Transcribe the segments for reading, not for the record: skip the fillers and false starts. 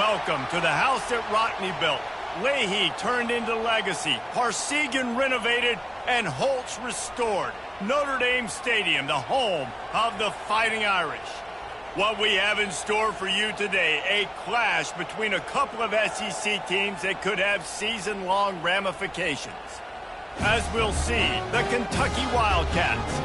Welcome to the house that Rodney built. Leahy turned into legacy, Parsegan renovated, and Holtz restored. Notre Dame Stadium, the home of the Fighting Irish. What we have in store for you today, a clash between a couple of SEC teams that could have season-long ramifications. As we'll see, the Kentucky Wildcats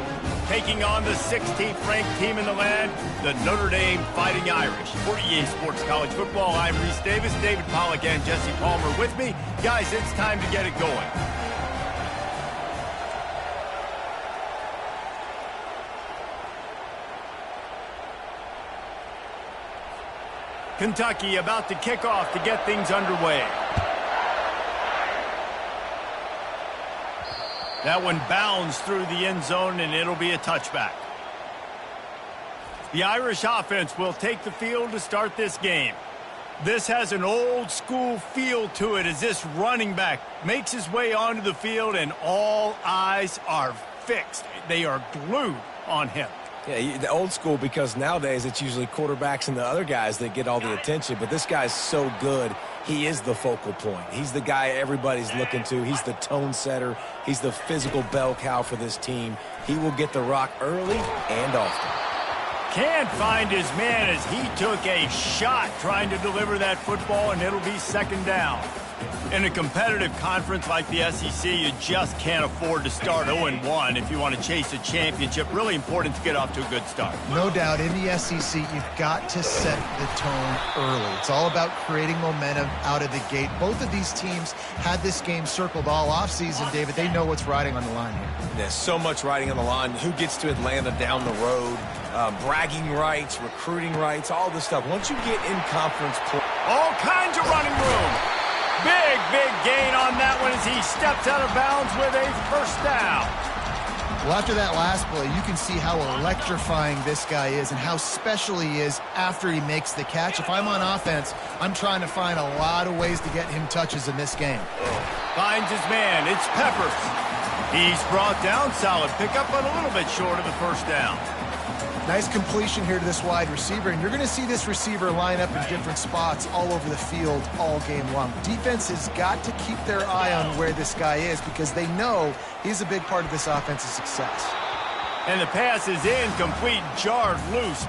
taking on the 16th ranked team in the land, the Notre Dame Fighting Irish. For EA Sports College Football, I'm Reese Davis, David Pollack, and Jesse Palmer with me. Guys, it's time to get it going. Kentucky about to kick off to get things underway. That one bounds through the end zone, and it'll be a touchback. The Irish offense will take the field to start this game. This has an old-school feel to it as this running back makes his way onto the field, and all eyes are fixed. They are glued on him. Yeah, the old school, because nowadays it's usually quarterbacks and the other guys that get all the attention. But this guy's so good, he is the focal point. He's the guy everybody's looking to. He's the tone setter. He's the physical bell cow for this team. He will get the rock early and often. Can't find his man as he took a shot trying to deliver that football, and it'll be second down. In a competitive conference like the SEC, you just can't afford to start 0-1 if you want to chase a championship. Really important to get off to a good start. No doubt, in the SEC, you've got to set the tone early. It's all about creating momentum out of the gate. Both of these teams had this game circled all offseason, David. They know what's riding on the line here. There's so much riding on the line. Who gets to Atlanta down the road? Bragging rights, recruiting rights, all this stuff. Once you get in conference play, all kinds of running room. Big gain on that one as he steps out of bounds with a first down. Well, after that last play, you can see how electrifying this guy is and how special he is after he makes the catch. If I'm on offense, I'm trying to find a lot of ways to get him touches in this game. Finds his man. It's Peppers. He's brought down. Solid pickup, but a little bit short of the first down. Nice completion here to this wide receiver, and you're going to see this receiver line up in different spots all over the field all game long. Defense has got to keep their eye on where this guy is because they know he's a big part of this offense's success. And the pass is incomplete, jarred loose.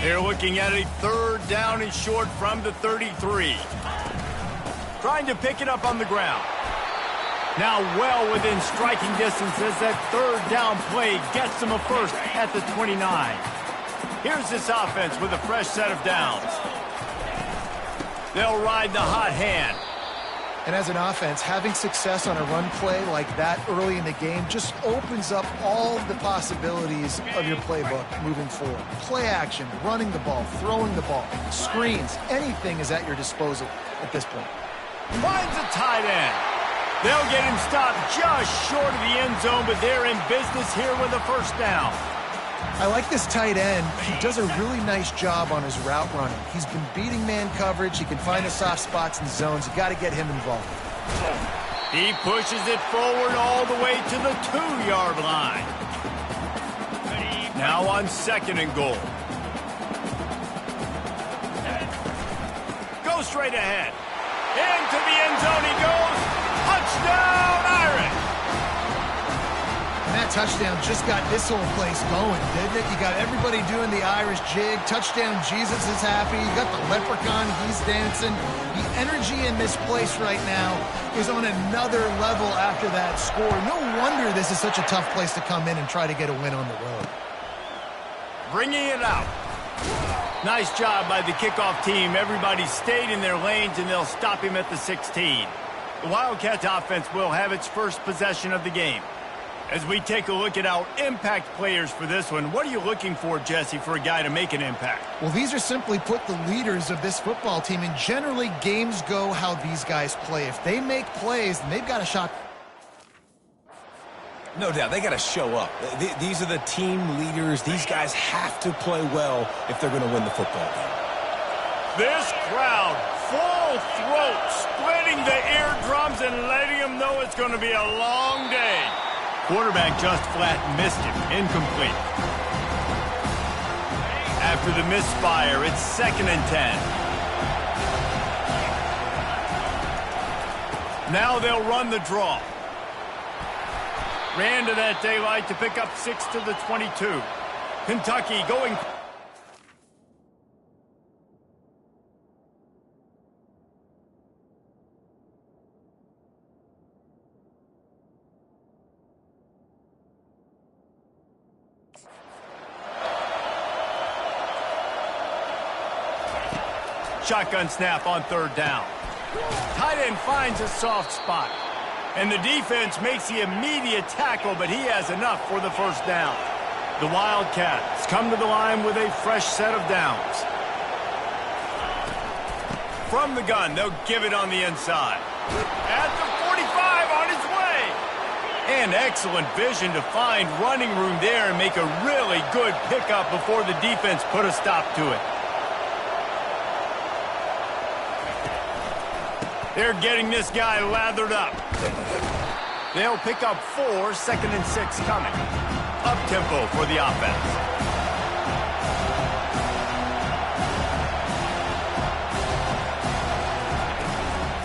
They're looking at a 3rd down and short from the 33. Trying to pick it up on the ground. Now well within striking distance as that 3rd down play gets them a first at the 29. Here's this offense with a fresh set of downs. They'll ride the hot hand. And as an offense, having success on a run play like that early in the game just opens up all the possibilities of your playbook moving forward. Play action, running the ball, throwing the ball, screens, anything is at your disposal at this point. Finds a tight end. They'll get him stopped just short of the end zone, but they're in business here with a first down. I like this tight end. He does a really nice job on his route running. He's been beating man coverage. He can find the soft spots and zones. You got to get him involved. He pushes it forward all the way to the 2-yard line. Now on 2nd and goal. Go straight ahead. Into the end zone he goes. Touchdown, Irish! And that touchdown just got this whole place going, didn't it? You got everybody doing the Irish jig. Touchdown Jesus is happy. You got the leprechaun, he's dancing. The energy in this place right now is on another level after that score. No wonder this is such a tough place to come in and try to get a win on the road. Bringing it out. Nice job by the kickoff team. Everybody stayed in their lanes, and they'll stop him at the 16. The Wildcats offense will have its first possession of the game. As we take a look at our impact players for this one, what are you looking for, Jesse, for a guy to make an impact? Well, these are simply put the leaders of this football team, and generally games go how these guys play. If they make plays, then they've got a shot. No doubt, they got to show up. These are the team leaders. These guys have to play well if they're going to win the football game. This crowd, full throat, splitting the eardrums and letting them know it's going to be a long day. Quarterback just flat missed him. Incomplete. After the misfire, it's 2nd and 10. Now they'll run the draw. Ran to that daylight to pick up 6 to the 22. Kentucky going. Shotgun snap on 3rd down. Tight end finds a soft spot. And the defense makes the immediate tackle, but he has enough for the first down. The Wildcats come to the line with a fresh set of downs. From the gun, they'll give it on the inside. At the 45, on his way. And excellent vision to find running room there and make a really good pickup before the defense put a stop to it. They're getting this guy lathered up. They'll pick up 4, 2nd and 6 coming. Up-tempo for the offense.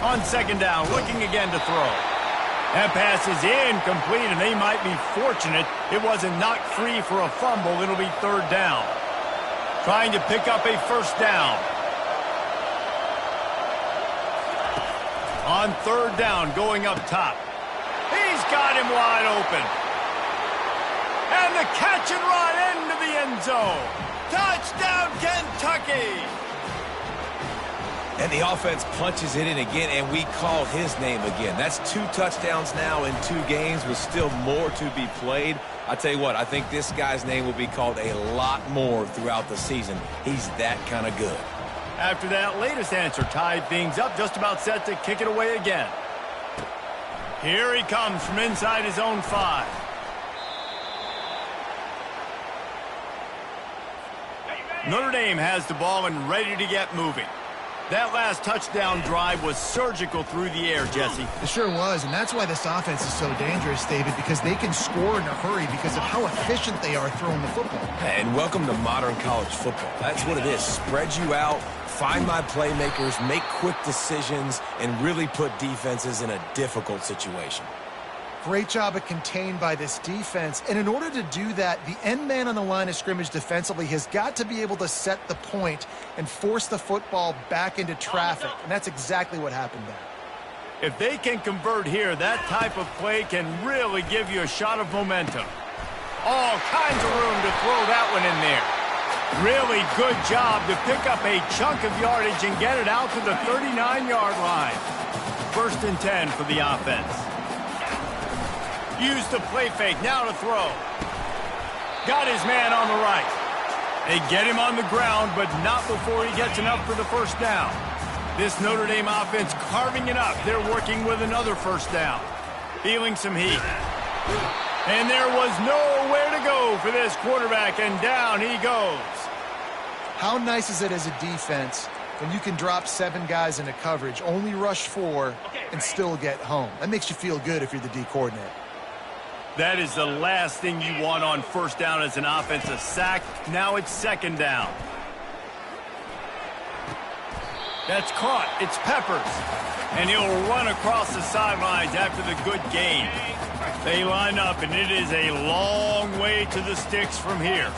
On 2nd down, looking again to throw. That pass is incomplete, and they might be fortunate it wasn't knocked free for a fumble. It'll be 3rd down. Trying to pick up a first down. On 3rd down, going up top. He's got him wide open. And the catch and run into the end zone. Touchdown, Kentucky! And the offense punches it in again, and we call his name again. That's 2 touchdowns now in 2 games with still more to be played. I tell you what, I think this guy's name will be called a lot more throughout the season. He's that kind of good. After that latest answer tied things up, just about set to kick it away again. Here he comes from inside his own 5. Notre Dame has the ball and ready to get moving. That last touchdown drive was surgical through the air, Jesse. It sure was, and that's why this offense is so dangerous, David, because they can score in a hurry because of how efficient they are throwing the football. And welcome to modern college football. That's what it is. Spread you out, find my playmakers, make quick decisions, and really put defenses in a difficult situation. Great job of contained by this defense. And in order to do that, the end man on the line of scrimmage defensively has got to be able to set the point and force the football back into traffic. And that's exactly what happened there. If they can convert here, that type of play can really give you a shot of momentum. All kinds of room to throw that one in there. Really good job to pick up a chunk of yardage and get it out to the 39-yard line. 1st and 10 for the offense. Use the play fake, now to throw. Got his man on the right. They get him on the ground, but not before he gets enough for the 1st down. This Notre Dame offense carving it up. They're working with another 1st down. Feeling some heat. And there was nowhere to go for this quarterback, and down he goes. How nice is it as a defense when you can drop 7 guys into coverage, only rush 4, and still get home? That makes you feel good if you're the D coordinator. That is the last thing you want on 1st down as an offense, a sack. Now it's 2nd down. That's caught. It's Peppers. And he'll run across the sidelines after the good gain. They line up, and it is a long way to the sticks from here.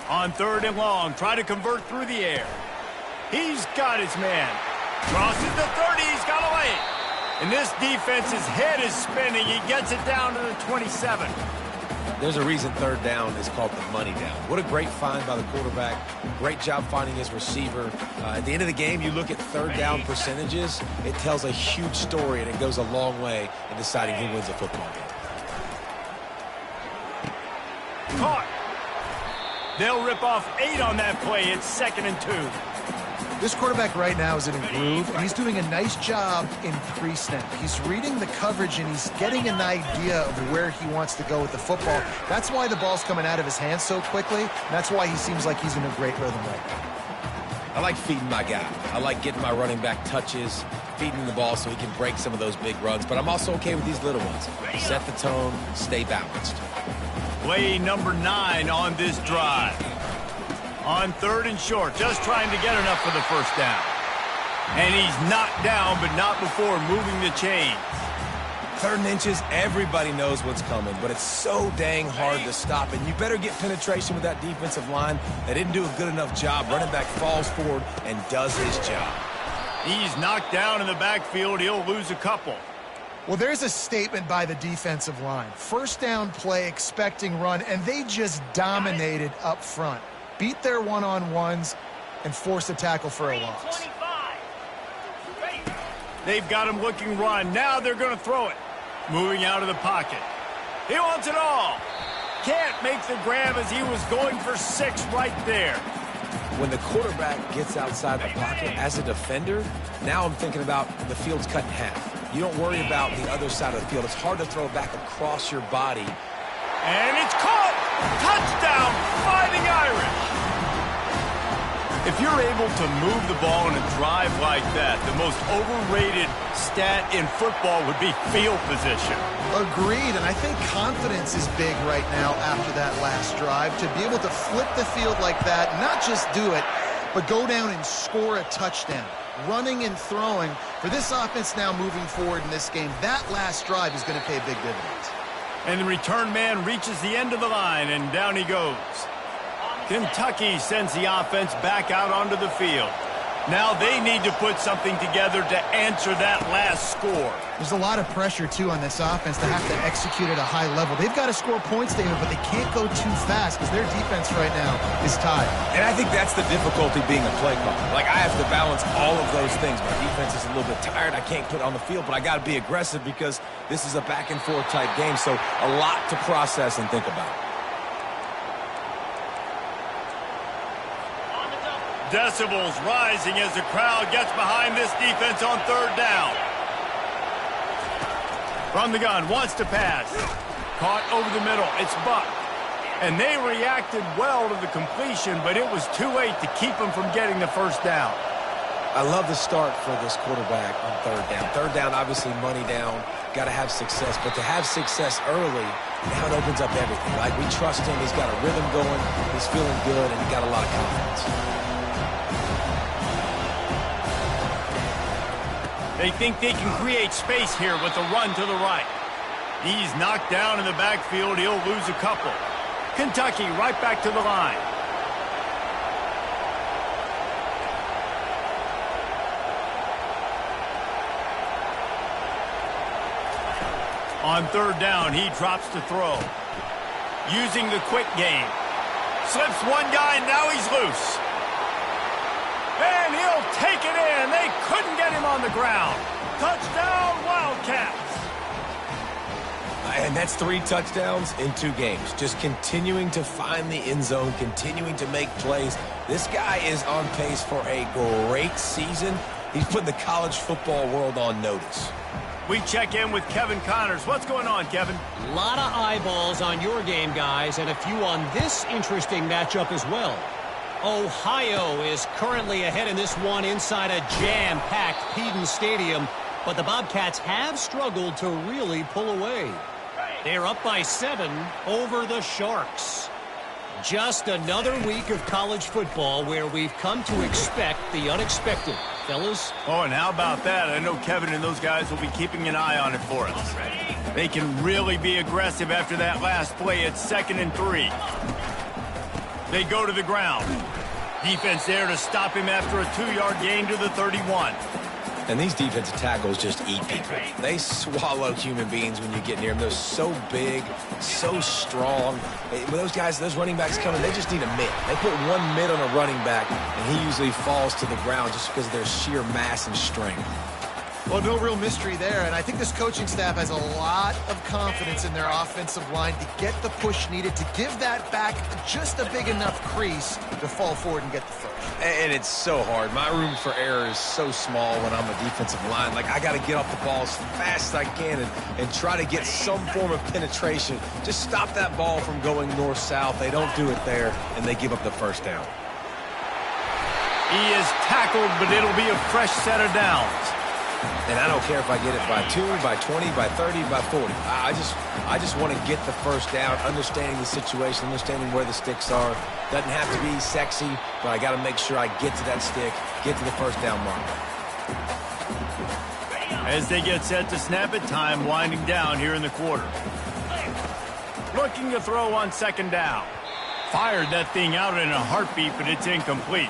On 3rd and long, try to convert through the air. He's got his man. Crosses the 30, he's got away. And this defense's head is spinning. He gets it down to the 27. There's a reason 3rd down is called the money down. What a great find by the quarterback. Great job finding his receiver. At the end of the game, you look at 3rd down percentages. It tells a huge story, and it goes a long way in deciding who wins a football game. Caught. They'll rip off 8 on that play. It's 2nd and 2. This quarterback right now is in a groove, and he's doing a nice job in pre-snap. He's reading the coverage, and he's getting an idea of where he wants to go with the football. That's why the ball's coming out of his hands so quickly, and that's why he seems like he's in a great rhythm right now. I like feeding my guy. I like getting my running back touches, feeding the ball so he can break some of those big runs, but I'm also okay with these little ones. Set the tone, stay balanced. Play number 9 on this drive. On 3rd and short, just trying to get enough for the 1st down. And he's knocked down, but not before moving the chains. 3rd and inches, everybody knows what's coming, but it's so dang hard to stop. And you better get penetration with that defensive line. They didn't do a good enough job. Running back falls forward and does his job. He's knocked down in the backfield. He'll lose a couple. Well, there's a statement by the defensive line. 1st down play, expecting run, and they just dominated up front. Beat their one-on-ones and forced a tackle for a loss. They've got him looking run. Now they're going to throw it. Moving out of the pocket. He wants it all. Can't make the grab as he was going for 6 right there. When the quarterback gets outside the pocket as a defender, now I'm thinking about the field's cut in half. You don't worry about the other side of the field. It's hard to throw back across your body. And it's caught! Touchdown, Fighting Irish! If you're able to move the ball in a drive like that, the most overrated stat in football would be field position. Agreed, and I think confidence is big right now after that last drive. To be able to flip the field like that, not just do it, but go down and score a touchdown. Running and throwing. For this offense now moving forward in this game, that last drive is going to pay big dividends. And the return man reaches the end of the line, and down he goes. Kentucky sends the offense back out onto the field. Now they need to put something together to answer that last score. There's a lot of pressure, too, on this offense to have to execute at a high level. They've got to score points, David, but they can't go too fast because their defense right now is tied. And I think that's the difficulty being a play caller. Like, I have to balance all of those things. My defense is a little bit tired. I can't put it on the field, but I got to be aggressive because this is a back-and-forth type game, so a lot to process and think about. Decibels rising as the crowd gets behind this defense on 3rd down. From the gun, wants to pass. Caught over the middle. It's Buck. And they reacted well to the completion, but it was too late to keep them from getting the first down. I love the start for this quarterback on third down. Third down, obviously money down, got to have success. But to have success early, now it opens up everything. Like, we trust him. He's got a rhythm going. He's feeling good, and he got a lot of confidence. They think they can create space here with the run to the right. He's knocked down in the backfield. He'll lose a couple. Kentucky right back to the line. On third down, he drops to throw. Using the quick game. Slips one guy, and now he's loose. And he'll take it in. They couldn't get him on the ground. Touchdown, Wildcats. And that's 3 touchdowns in 2 games. Just continuing to find the end zone, continuing to make plays. This guy is on pace for a great season. He's putting the college football world on notice. We check in with Kevin Connors. What's going on, Kevin? A lot of eyeballs on your game, guys, and a few on this interesting matchup as well. Ohio is currently ahead in this one inside a jam-packed Peden Stadium, but the Bobcats have struggled to really pull away. They're up by 7 over the Sharks. Just another week of college football where we've come to expect the unexpected. Fellas? Oh, and how about that? I know Kevin and those guys will be keeping an eye on it for us. They can really be aggressive after that last play at 2nd and 3. They go to the ground. Defense there to stop him after a 2-yard gain to the 31. And these defensive tackles just eat people. They swallow human beings when you get near them. They're so big, so strong. When those guys, those running backs come in, they just need a mid. They put one mid on a running back, and he usually falls to the ground just because of their sheer mass and strength. Well, no real mystery there, and I think this coaching staff has a lot of confidence in their offensive line to get the push needed to give that back just a big enough crease to fall forward and get the first. And it's so hard. My room for error is so small when I'm a defensive line. Like, I got to get off the ball as fast as I can and try to get some form of penetration. Just stop that ball from going north-south. They don't do it there, and they give up the first down. He is tackled, but it'll be a fresh set of downs. And I don't care if I get it by 2, by 20, by 30, by 40. I just want to get the first down, understanding the situation, understanding where the sticks are. Doesn't have to be sexy, but I got to make sure I get to that stick, get to the first down mark. As they get set to snap it, time winding down here in the quarter. Looking to throw on 2nd down. Fired that thing out in a heartbeat, but it's incomplete.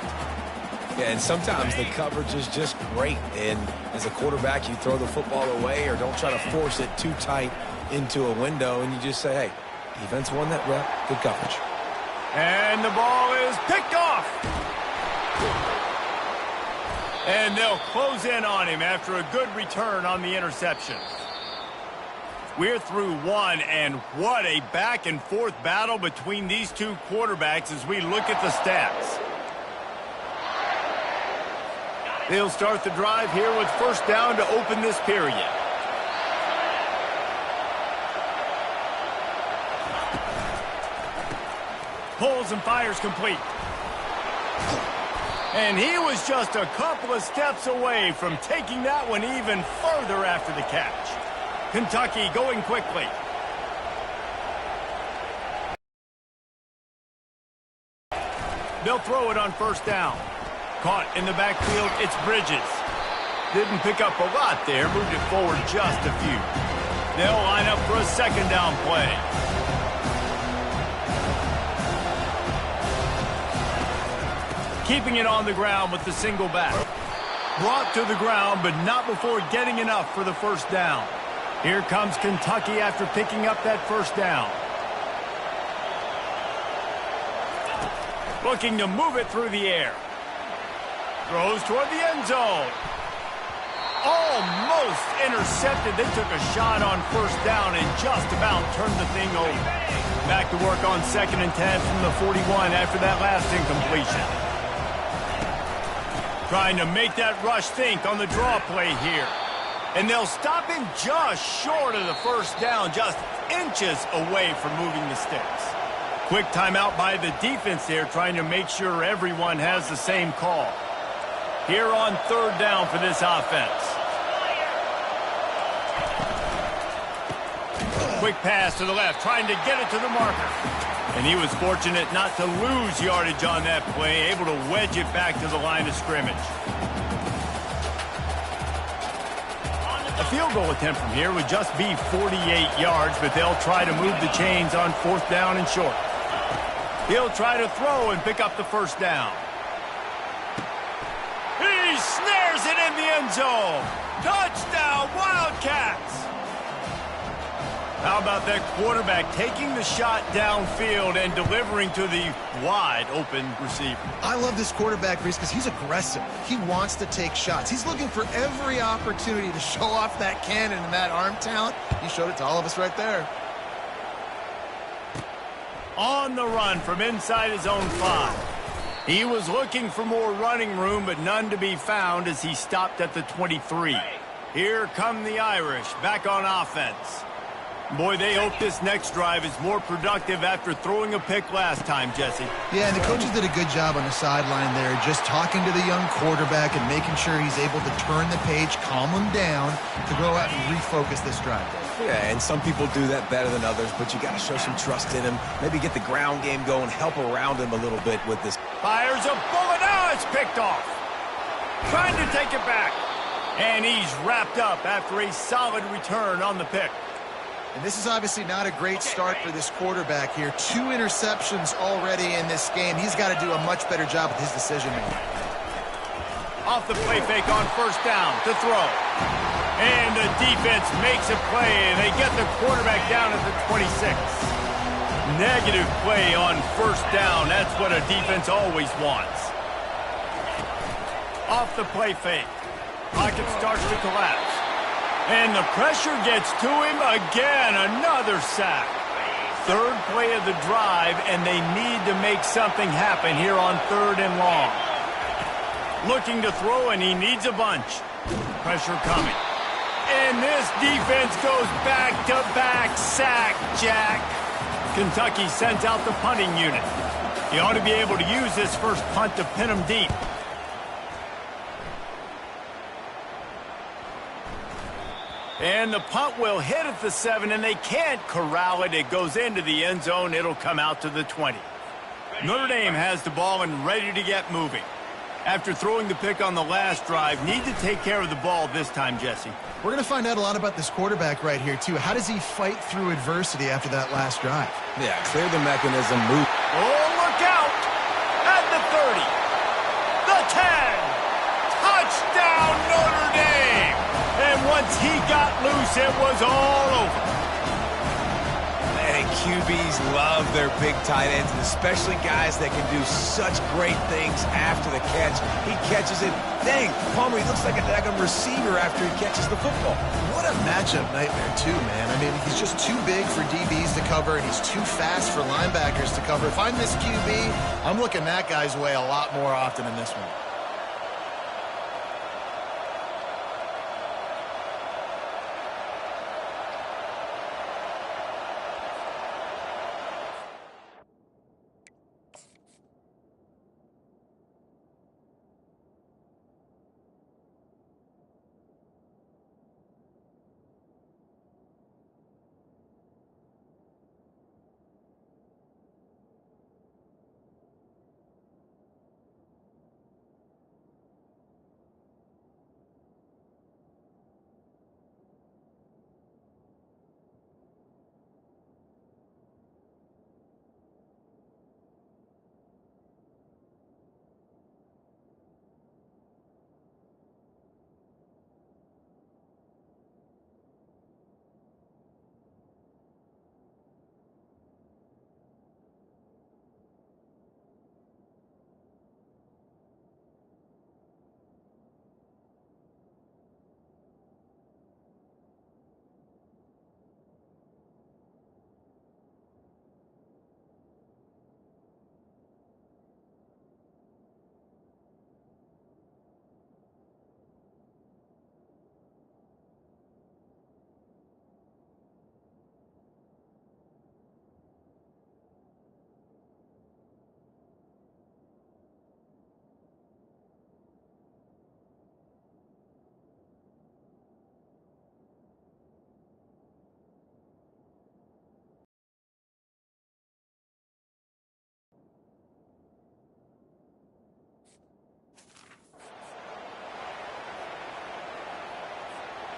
Yeah, and sometimes the coverage is just great. And as a quarterback, you throw the football away or don't try to force it too tight into a window, and you just say, hey, defense won that rep, good coverage. And the ball is picked off. And they'll close in on him after a good return on the interception. We're through 1, and what a back-and-forth battle between these two quarterbacks as we look at the stats. They'll start the drive here with first down to open this period. Pulls and fires complete. And he was just a couple of steps away from taking that one even further after the catch. Kentucky going quickly. They'll throw it on first down. Caught in the backfield, it's Bridges. Didn't pick up a lot there, moved it forward just a few. They'll line up for a 2nd down play. Keeping it on the ground with the single back. Brought to the ground, but not before getting enough for the first down. Here comes Kentucky after picking up that first down. Looking to move it through the air. Throws toward the end zone. Almost intercepted. They took a shot on first down and just about turned the thing over. Back to work on 2nd and 10 from the 41 after that last incompletion. Trying to make that rush think on the draw play here. And they'll stop him just short of the first down, just inches away from moving the sticks. Quick timeout by the defense there, trying to make sure everyone has the same call. Here on third down for this offense. Quick pass to the left, trying to get it to the marker. And he was fortunate not to lose yardage on that play, able to wedge it back to the line of scrimmage. A field goal attempt from here would just be 48 yards, but they'll try to move the chains on fourth down and short. He'll try to throw and pick up the first down. He snares it in the end zone. Touchdown, Wildcats! How about that quarterback taking the shot downfield and delivering to the wide-open receiver? I love this quarterback, Reese, because he's aggressive. He wants to take shots. He's looking for every opportunity to show off that cannon and that arm talent. He showed it to all of us right there. On the run from inside his own 5. He was looking for more running room, but none to be found as he stopped at the 23. Here come the Irish back on offense. Boy, they hope this next drive is more productive after throwing a pick last time, Jesse. Yeah, and the coaches did a good job on the sideline there, just talking to the young quarterback and making sure he's able to turn the page, calm him down, to go out and refocus this drive. Yeah, and some people do that better than others, but you got to show some trust in him. Maybe get the ground game going, help around him a little bit with this. Fires a bullet. Now it's picked off. Trying to take it back. And he's wrapped up after a solid return on the pick. And this is obviously not a great start for this quarterback here. 2 interceptions already in this game. He's got to do a much better job with his decision-making. Off the play fake on first down to throw. And the defense makes a play, and they get the quarterback down at the 26. Negative play on first down. That's what a defense always wants. Off the play fake. Pocket starts to collapse. And the pressure gets to him again. Another sack. Third play of the drive, and they need to make something happen here on third and long. Looking to throw, and he needs a bunch. Pressure coming. And this defense goes back-to-back sack, Jack. Kentucky sends out the punting unit. He ought to be able to use this first punt to pin him deep. And the punt will hit at the 7, and they can't corral it. It goes into the end zone. It'll come out to the 20. Notre Dame has the ball and ready to get moving. After throwing the pick on the last drive, need to take care of the ball this time, Jesse. We're going to find out a lot about this quarterback right here, too. How does he fight through adversity after that last drive? Yeah, clear the mechanism, move. Oh, look out! At the 30. The 10. Touchdown, Notre Dame! And once he got loose, it was all over. And QBs love their big tight ends, and especially guys that can do such great things after the catch. He catches it. Dang, Palmer, he looks like a daggum receiver after he catches the football. What a matchup nightmare, too, man. I mean, he's just too big for DBs to cover, and he's too fast for linebackers to cover. If I'm this QB, I'm looking that guy's way a lot more often in this one.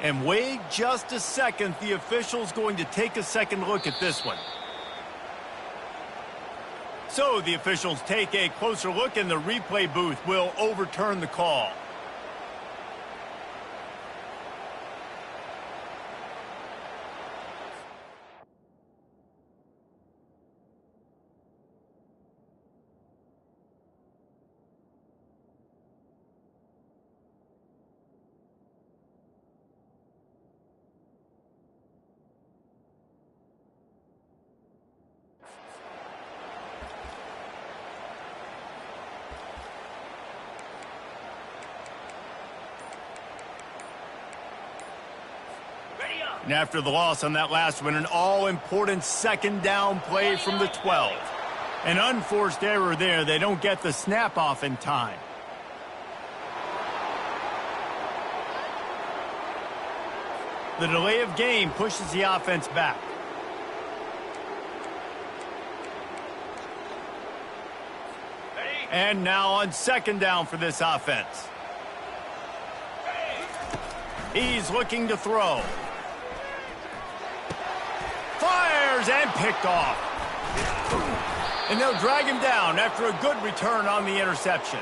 And wait just a second. The official's going to take a second look at this one. So the officials take a closer look, and the replay booth will overturn the call. And after the loss on that last one, an all-important second down play from the 12. An unforced error there. They don't get the snap off in time. The delay of game pushes the offense back. And now on second down for this offense. He's looking to throw. Fires and picked off. And they'll drag him down after a good return on the interception.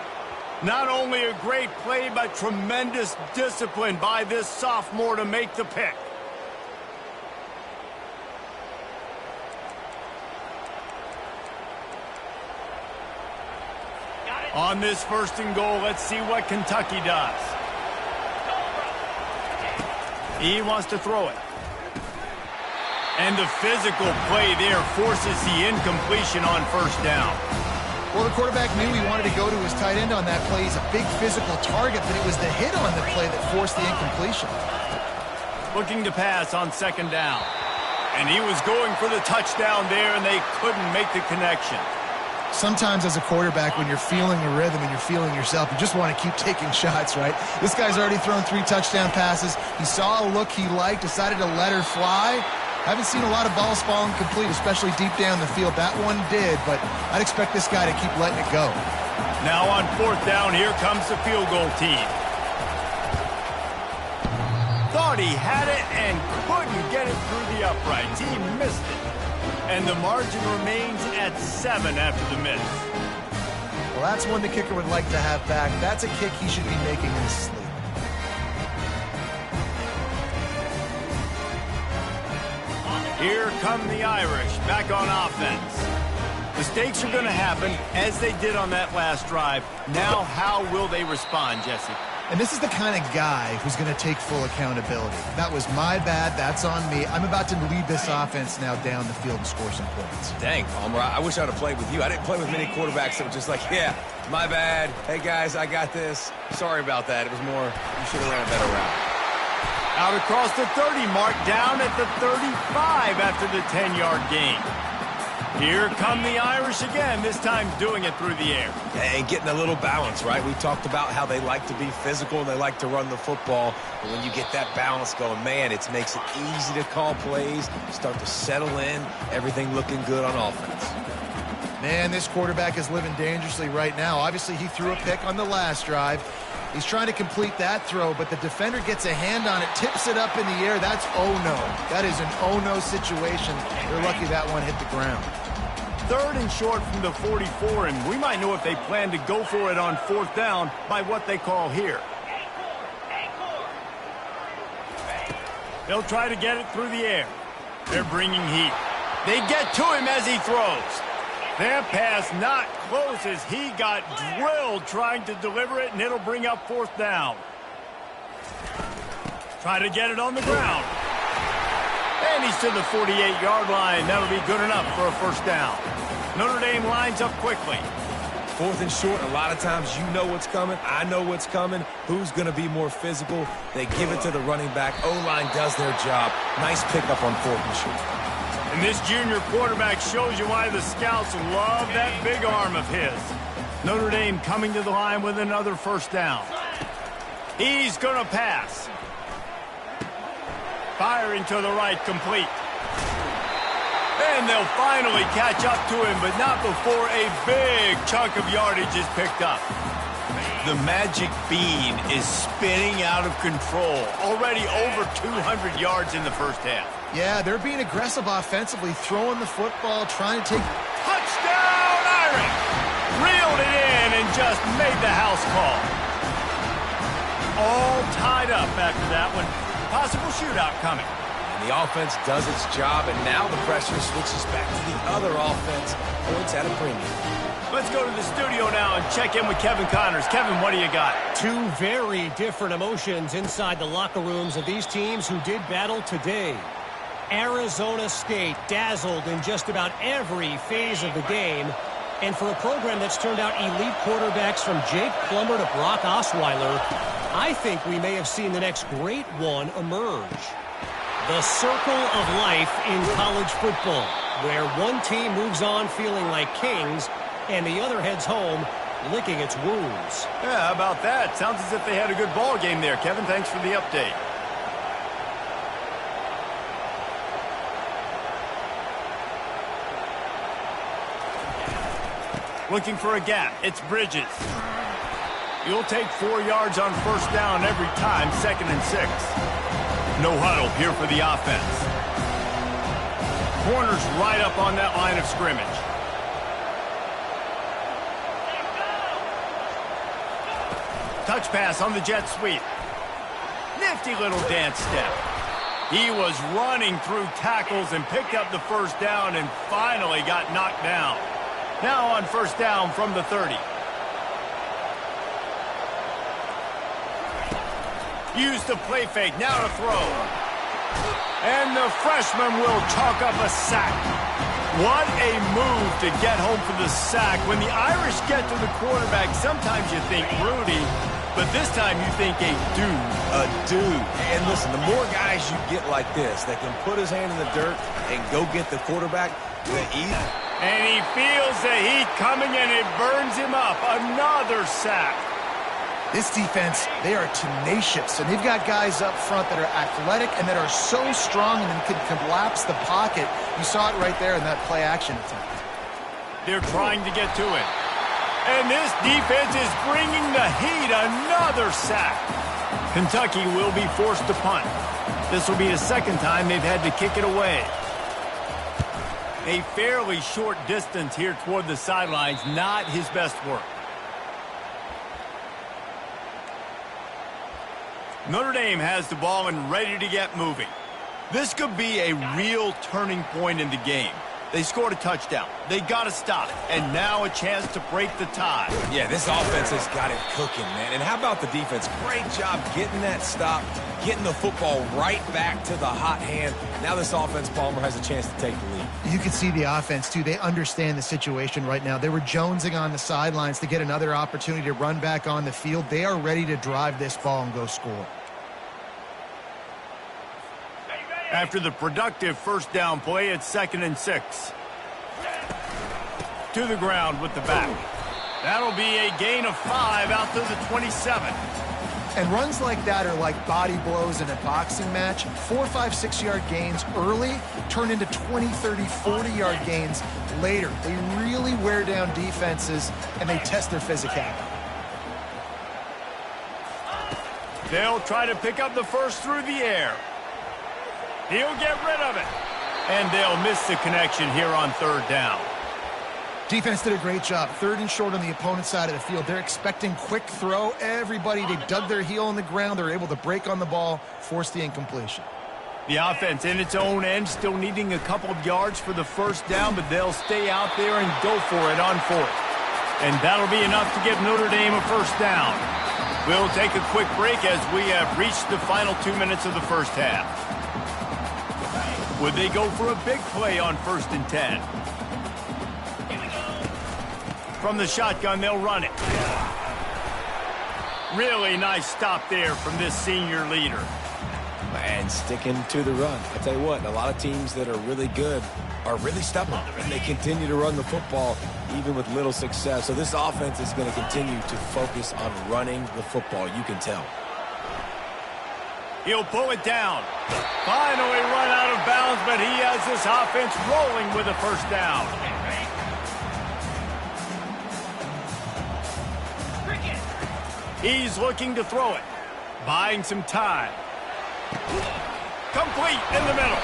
Not only a great play, but tremendous discipline by this sophomore to make the pick. On this first and goal, let's see what Kentucky does. He wants to throw it. And the physical play there forces the incompletion on first down. Well, the quarterback knew he wanted to go to his tight end on that play. He's a big physical target, but it was the hit on the play that forced the incompletion. Looking to pass on second down. And he was going for the touchdown there, and they couldn't make the connection. Sometimes as a quarterback, when you're feeling the rhythm and you're feeling yourself, you just want to keep taking shots, right? This guy's already thrown 3 touchdown passes. He saw a look he liked, decided to let her fly. Haven't seen a lot of balls falling complete, especially deep down the field. That one did, but I'd expect this guy to keep letting it go. Now on fourth down, here comes the field goal team. Thought he had it and couldn't get it through the uprights. He missed it. And the margin remains at 7 after the miss. Well, that's one the kicker would like to have back. That's a kick he should be making in his sleep. Here come the Irish back on offense. Mistakes are going to happen, as they did on that last drive. Now, how will they respond, Jesse? And this is the kind of guy who's going to take full accountability. That was my bad. That's on me. I'm about to lead this offense now down the field and score some points. Dang, Palmer, I wish I'd have played with you. I didn't play with many quarterbacks that were just like, yeah, my bad. Hey, guys, I got this. Sorry about that. It was more, you should have ran a better route. Out across the 30 mark, down at the 35 after the 10-yard gain. Here come the Irish again, this time doing it through the air. And getting a little balance, right? We talked about how they like to be physical and they like to run the football. But when you get that balance going, man, it makes it easy to call plays, start to settle in, everything looking good on offense. Man, this quarterback is living dangerously right now. Obviously, he threw a pick on the last drive. He's trying to complete that throw, but the defender gets a hand on it, tips it up in the air. That's oh-no. That is an oh-no situation. They're lucky that one hit the ground. Third and short from the 44, and we might know if they plan to go for it on fourth down by what they call here. They'll try to get it through the air. They're bringing heat. They get to him as he throws. That pass not close as he got drilled trying to deliver it, and it'll bring up fourth down. Try to get it on the ground. And he's to the 48-yard line. That'll be good enough for a first down. Notre Dame lines up quickly. Fourth and short, a lot of times you know what's coming. I know what's coming. Who's going to be more physical? They give it to the running back. O-line does their job. Nice pickup on fourth and short. And this junior quarterback shows you why the scouts love that big arm of his. Notre Dame coming to the line with another first down. He's going to pass. Firing to the right, complete. And they'll finally catch up to him, but not before a big chunk of yardage is picked up. The magic bean is spinning out of control. Already over 200 yards in the first half. Yeah, they're being aggressive offensively, throwing the football, trying to take... Touchdown, Irish! Reeled it in and just made the house call. All tied up after that one. Possible shootout coming. And the offense does its job, and now the pressure switches back to the other offense. Points at a premium. Let's go to the studio now and check in with Kevin Connors. Kevin, what do you got? Two very different emotions inside the locker rooms of these teams who did battle today. Arizona State dazzled in just about every phase of the game. And for a program that's turned out elite quarterbacks from Jake Plummer to Brock Osweiler, I think we may have seen the next great one emerge. The circle of life in college football, where one team moves on feeling like kings and the other heads home licking its wounds. Yeah, how about that? Sounds as if they had a good ball game there. Kevin, thanks for the update. Looking for a gap. It's Bridges. You'll take 4 yards on first down every time, 2nd and 6. No huddle here for the offense. Corners right up on that line of scrimmage. Touch pass on the jet sweep. Nifty little dance step. He was running through tackles and picked up the first down and finally got knocked down. Now on first down from the 30. Used the play fake, now to throw. And the freshman will chalk up a sack. What a move to get home for the sack. When the Irish get to the quarterback, sometimes you think Rudy, but this time you think a dude. A dude. And listen, the more guys you get like this that can put his hand in the dirt and go get the quarterback, the easier. And he feels the heat coming and it burns him up. Another sack. This defense, they are tenacious, and they've got guys up front that are athletic and that are so strong and can collapse the pocket. You saw it right there in that play-action attempt. They're trying to get to it. And this defense is bringing the heat. Another sack. Kentucky will be forced to punt. This will be the second time they've had to kick it away. A fairly short distance here toward the sidelines. Not his best work. Notre Dame has the ball and ready to get moving. This could be a real turning point in the game. They scored a touchdown. They got to stop. And now a chance to break the tie. Yeah, this offense has got it cooking, man. And how about the defense? Great job getting that stop, getting the football right back to the hot hand. Now this offense, Palmer, has a chance to take the lead. You can see the offense, too. They understand the situation right now. They were jonesing on the sidelines to get another opportunity to run back on the field. They are ready to drive this ball and go score. After the productive first down play, it's 2nd and 6. To the ground with the back. That'll be a gain of 5 out to the 27. And runs like that are like body blows in a boxing match. 4, 5, 6-yard gains early turn into 20, 30, 40-yard gains later. They really wear down defenses, and they test their physicality. They'll try to pick up the first through the air. He'll get rid of it. And they'll miss the connection here on 3rd down. Defense did a great job. 3rd and short on the opponent's side of the field. They're expecting quick throw. Everybody, they dug their heel in the ground. They're able to break on the ball, force the incompletion. The offense in its own end, still needing a couple of yards for the first down, but they'll stay out there and go for it on 4th. And that'll be enough to give Notre Dame a first down. We'll take a quick break as we have reached the final 2 minutes of the first half. Would they go for a big play on 1st and 10? From the shotgun, they'll run it. Really nice stop there from this senior leader. And sticking to the run. I tell you what, a lot of teams that are really good are really stubborn, and they continue to run the football even with little success. So this offense is going to continue to focus on running the football. You can tell. He'll pull it down. Finally run out of bounds, but he has this offense rolling with a first down. He's looking to throw it. Buying some time. Complete in the middle.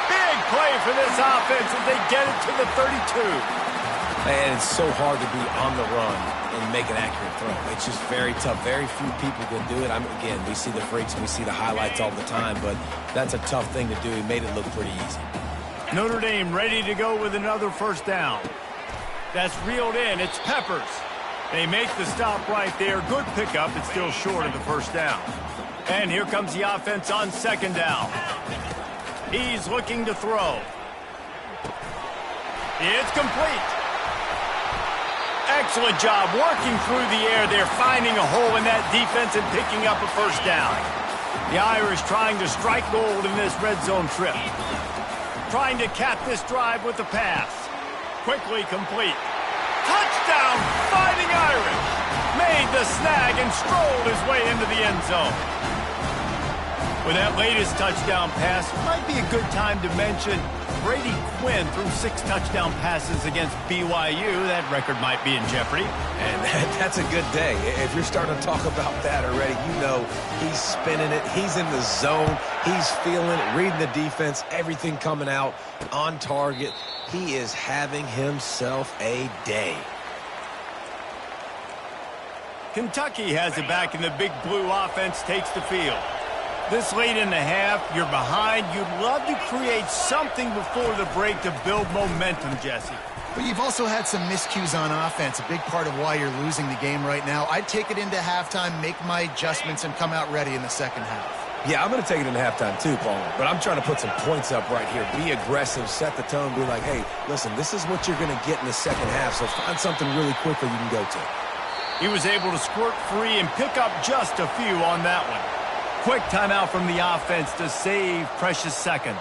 Big play for this offense as they get it to the 32. And it's so hard to be on the run and make an accurate throw. It's just very tough. Very few people can do it. Again, we see the freaks and we see the highlights all the time, but that's a tough thing to do. He made it look pretty easy. Notre Dame ready to go with another first down. That's reeled in. It's Peppers. They make the stop right there. Good pickup. It's still short of the first down. And here comes the offense on second down. He's looking to throw. It's complete. Excellent job working through the air there, finding a hole in that defense and picking up a first down. The Irish trying to strike gold in this red zone trip. Trying to cap this drive with the pass. Quickly complete. Touchdown, Fighting Irish. Made the snag and strolled his way into the end zone. With that latest touchdown pass, might be a good time to mention Brady Quinn threw 6 touchdown passes against BYU. That record might be in jeopardy. And that's a good day. If you're starting to talk about that already, you know he's spinning it. He's in the zone. He's feeling it, reading the defense, everything coming out on target. He is having himself a day. Kentucky has it back, and the big blue offense takes the field. This late in the half, you're behind. You'd love to create something before the break to build momentum, Jesse. But you've also had some miscues on offense, a big part of why you're losing the game right now. I'd take it into halftime, make my adjustments, and come out ready in the second half. Yeah, I'm going to take it into halftime too, Paul. But I'm trying to put some points up right here. Be aggressive, set the tone, be like, hey, listen, this is what you're going to get in the second half, so find something really quickly you can go to. He was able to squirt free and pick up just a few on that one. Quick timeout from the offense to save precious seconds.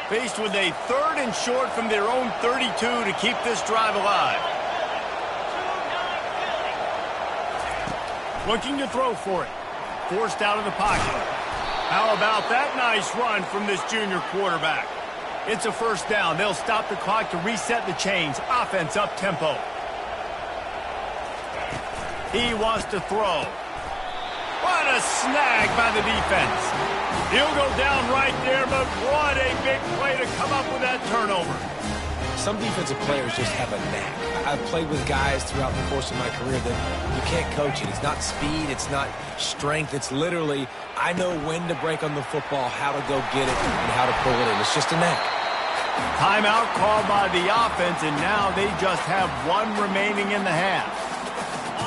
Faced with a 3rd and short from their own 32 to keep this drive alive. Looking to throw for it. Forced out of the pocket. How about that nice run from this junior quarterback? It's a first down. They'll stop the clock to reset the chains. Offense up tempo. He wants to throw. What a snag by the defense. He'll go down right there, but what a big play to come up with that turnover. Some defensive players just have a knack. I've played with guys throughout the course of my career that you can't coach it. It's not speed, it's not strength. It's literally, I know when to break on the football, how to go get it, and how to pull it in. It's just a knack. Timeout called by the offense, and now they just have 1 remaining in the half.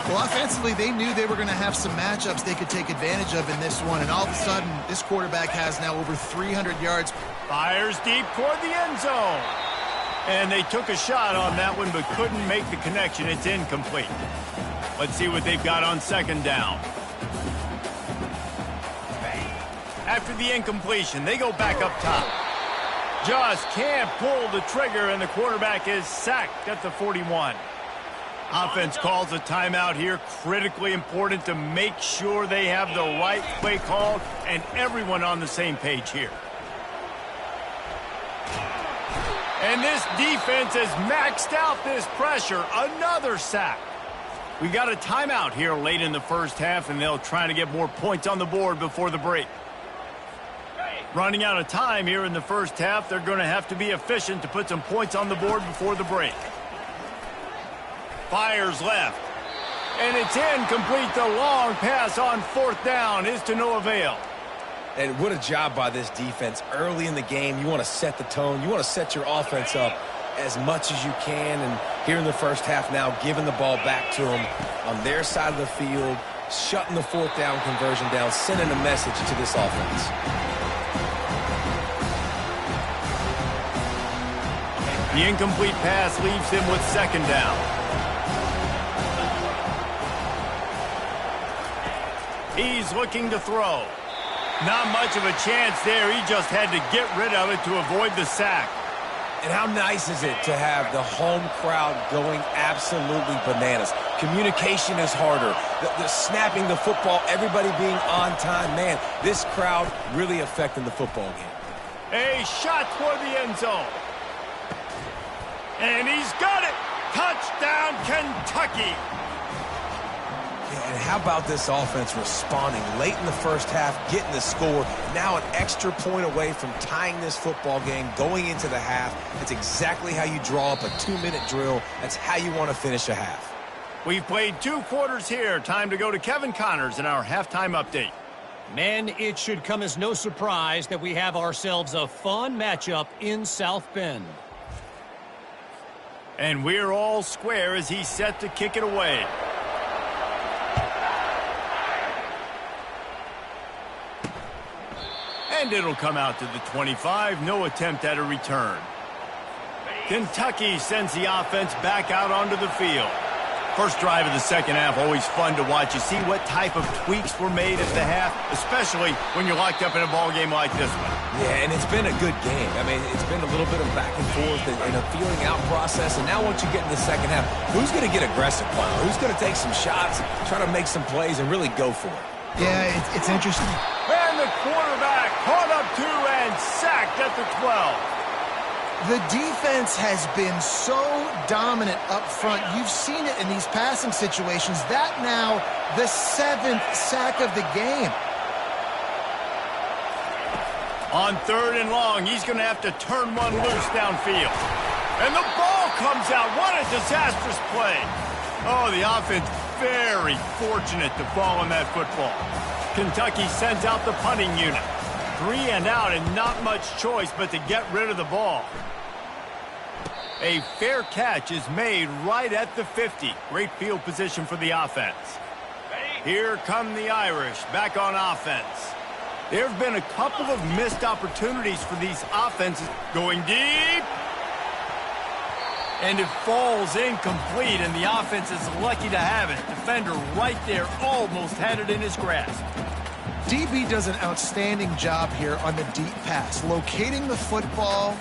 Well, offensively, they knew they were going to have some matchups they could take advantage of in this one, and all of a sudden, this quarterback has now over 300 yards. Fires deep toward the end zone. And they took a shot on that one, but couldn't make the connection. It's incomplete. Let's see what they've got on second down. After the incompletion, they go back up top. Just can't pull the trigger, and the quarterback is sacked at the 41. Offense calls a timeout here. Critically important to make sure they have the right play called and everyone on the same page here. And this defense has maxed out this pressure. Another sack. We got a timeout here late in the first half, and they'll try to get more points on the board before the break. Running out of time here in the first half, they're going to have to be efficient to put some points on the board before the break. Fires left. And it's incomplete. The long pass on 4th down is to no avail. And what a job by this defense. Early in the game, you want to set the tone. You want to set your offense up as much as you can. And here in the first half now, giving the ball back to them on their side of the field, shutting the 4th down conversion down, sending a message to this offense. The incomplete pass leaves him with second down. He's looking to throw. Not much of a chance there. He just had to get rid of it to avoid the sack. And how nice is it to have the home crowd going absolutely bananas? Communication is harder. The snapping the football, everybody being on time. Man, this crowd really affecting the football game. A shot toward the end zone. And he's got it. Touchdown, Kentucky. And how about this offense responding late in the first half, getting the score, now an extra point away from tying this football game, going into the half. That's exactly how you draw up a 2-minute drill. That's how you want to finish a half. We've played 2 quarters here. Time to go to Kevin Connors in our halftime update. Men, it should come as no surprise that we have ourselves a fun matchup in South Bend. And we're all square as he's set to kick it away. And it'll come out to the 25. No attempt at a return. Kentucky sends the offense back out onto the field. First drive of the second half, always fun to watch. You see what type of tweaks were made at the half, especially when you're locked up in a ball game like this one. Yeah, and it's been a good game. I mean, it's been a little bit of back and forth and a feeling out process. And now once you get in the second half, who's going to get aggressive, Paul? Who's going to take some shots, try to make some plays, and really go for it? Yeah, it's interesting. And the quarterback caught up 2 and sacked at the 12. The defense has been so dominant up front. You've seen it in these passing situations. That now the 7th sack of the game. On 3rd and long, he's going to have to turn one loose downfield. And the ball comes out. What a disastrous play. Oh, the offense very fortunate to fall on that football. Kentucky sends out the punting unit. 3 and out and not much choice but to get rid of the ball. A fair catch is made right at the 50. Great field position for the offense. Here come the Irish back on offense. There have been a couple of missed opportunities for these offenses. Going deep. And it falls incomplete, and the offense is lucky to have it. Defender right there almost had it in his grasp. DB does an outstanding job here on the deep pass, locating the football,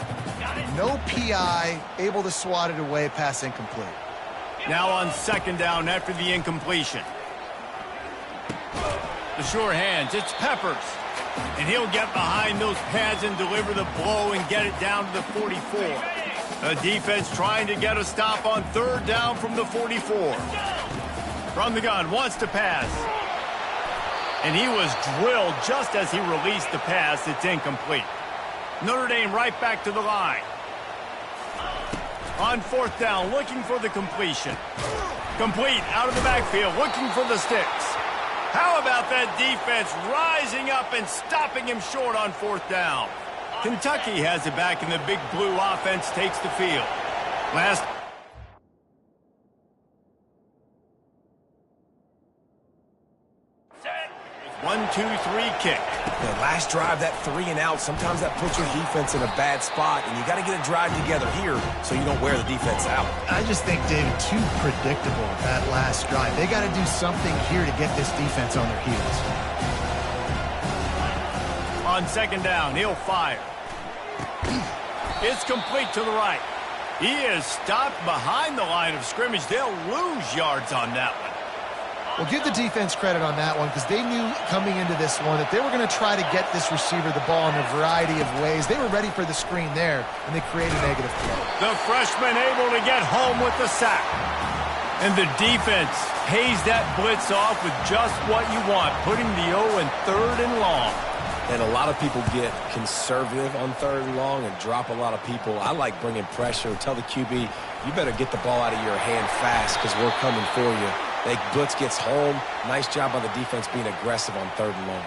no PI, able to swat it away, pass incomplete. Now on 2nd down after the incompletion. The sure hands, it's Peppers. And he'll get behind those pads and deliver the blow and get it down to the 44. The defense trying to get a stop on 3rd down from the 44. From the gun, wants to pass. And he was drilled just as he released the pass. It's incomplete. Notre Dame right back to the line. On 4th down, looking for the completion. Complete, out of the backfield, looking for the sticks. How about that defense rising up and stopping him short on 4th down? Kentucky has it back, and the big blue offense takes the field. Last 1-2-3 kick. The last drive, that 3 and out, sometimes that puts your defense in a bad spot, and you got to get a drive together here so you don't wear the defense out. I just think, David, too predictable that last drive. They got to do something here to get this defense on their heels. On 2nd down, he'll fire. It's complete to the right. He is stopped behind the line of scrimmage. They'll lose yards on that one. Well, give the defense credit on that one because they knew coming into this one that they were going to try to get this receiver the ball in a variety of ways. They were ready for the screen there, and they created a negative play. The freshman able to get home with the sack. And the defense pays that blitz off with just what you want, putting the O in 3rd and long. And a lot of people get conservative on 3rd and long and drop a lot of people. I like bringing pressure. Tell the QB, you better get the ball out of your hand fast because we're coming for you. The blitz gets home. Nice job by the defense being aggressive on 3rd and long.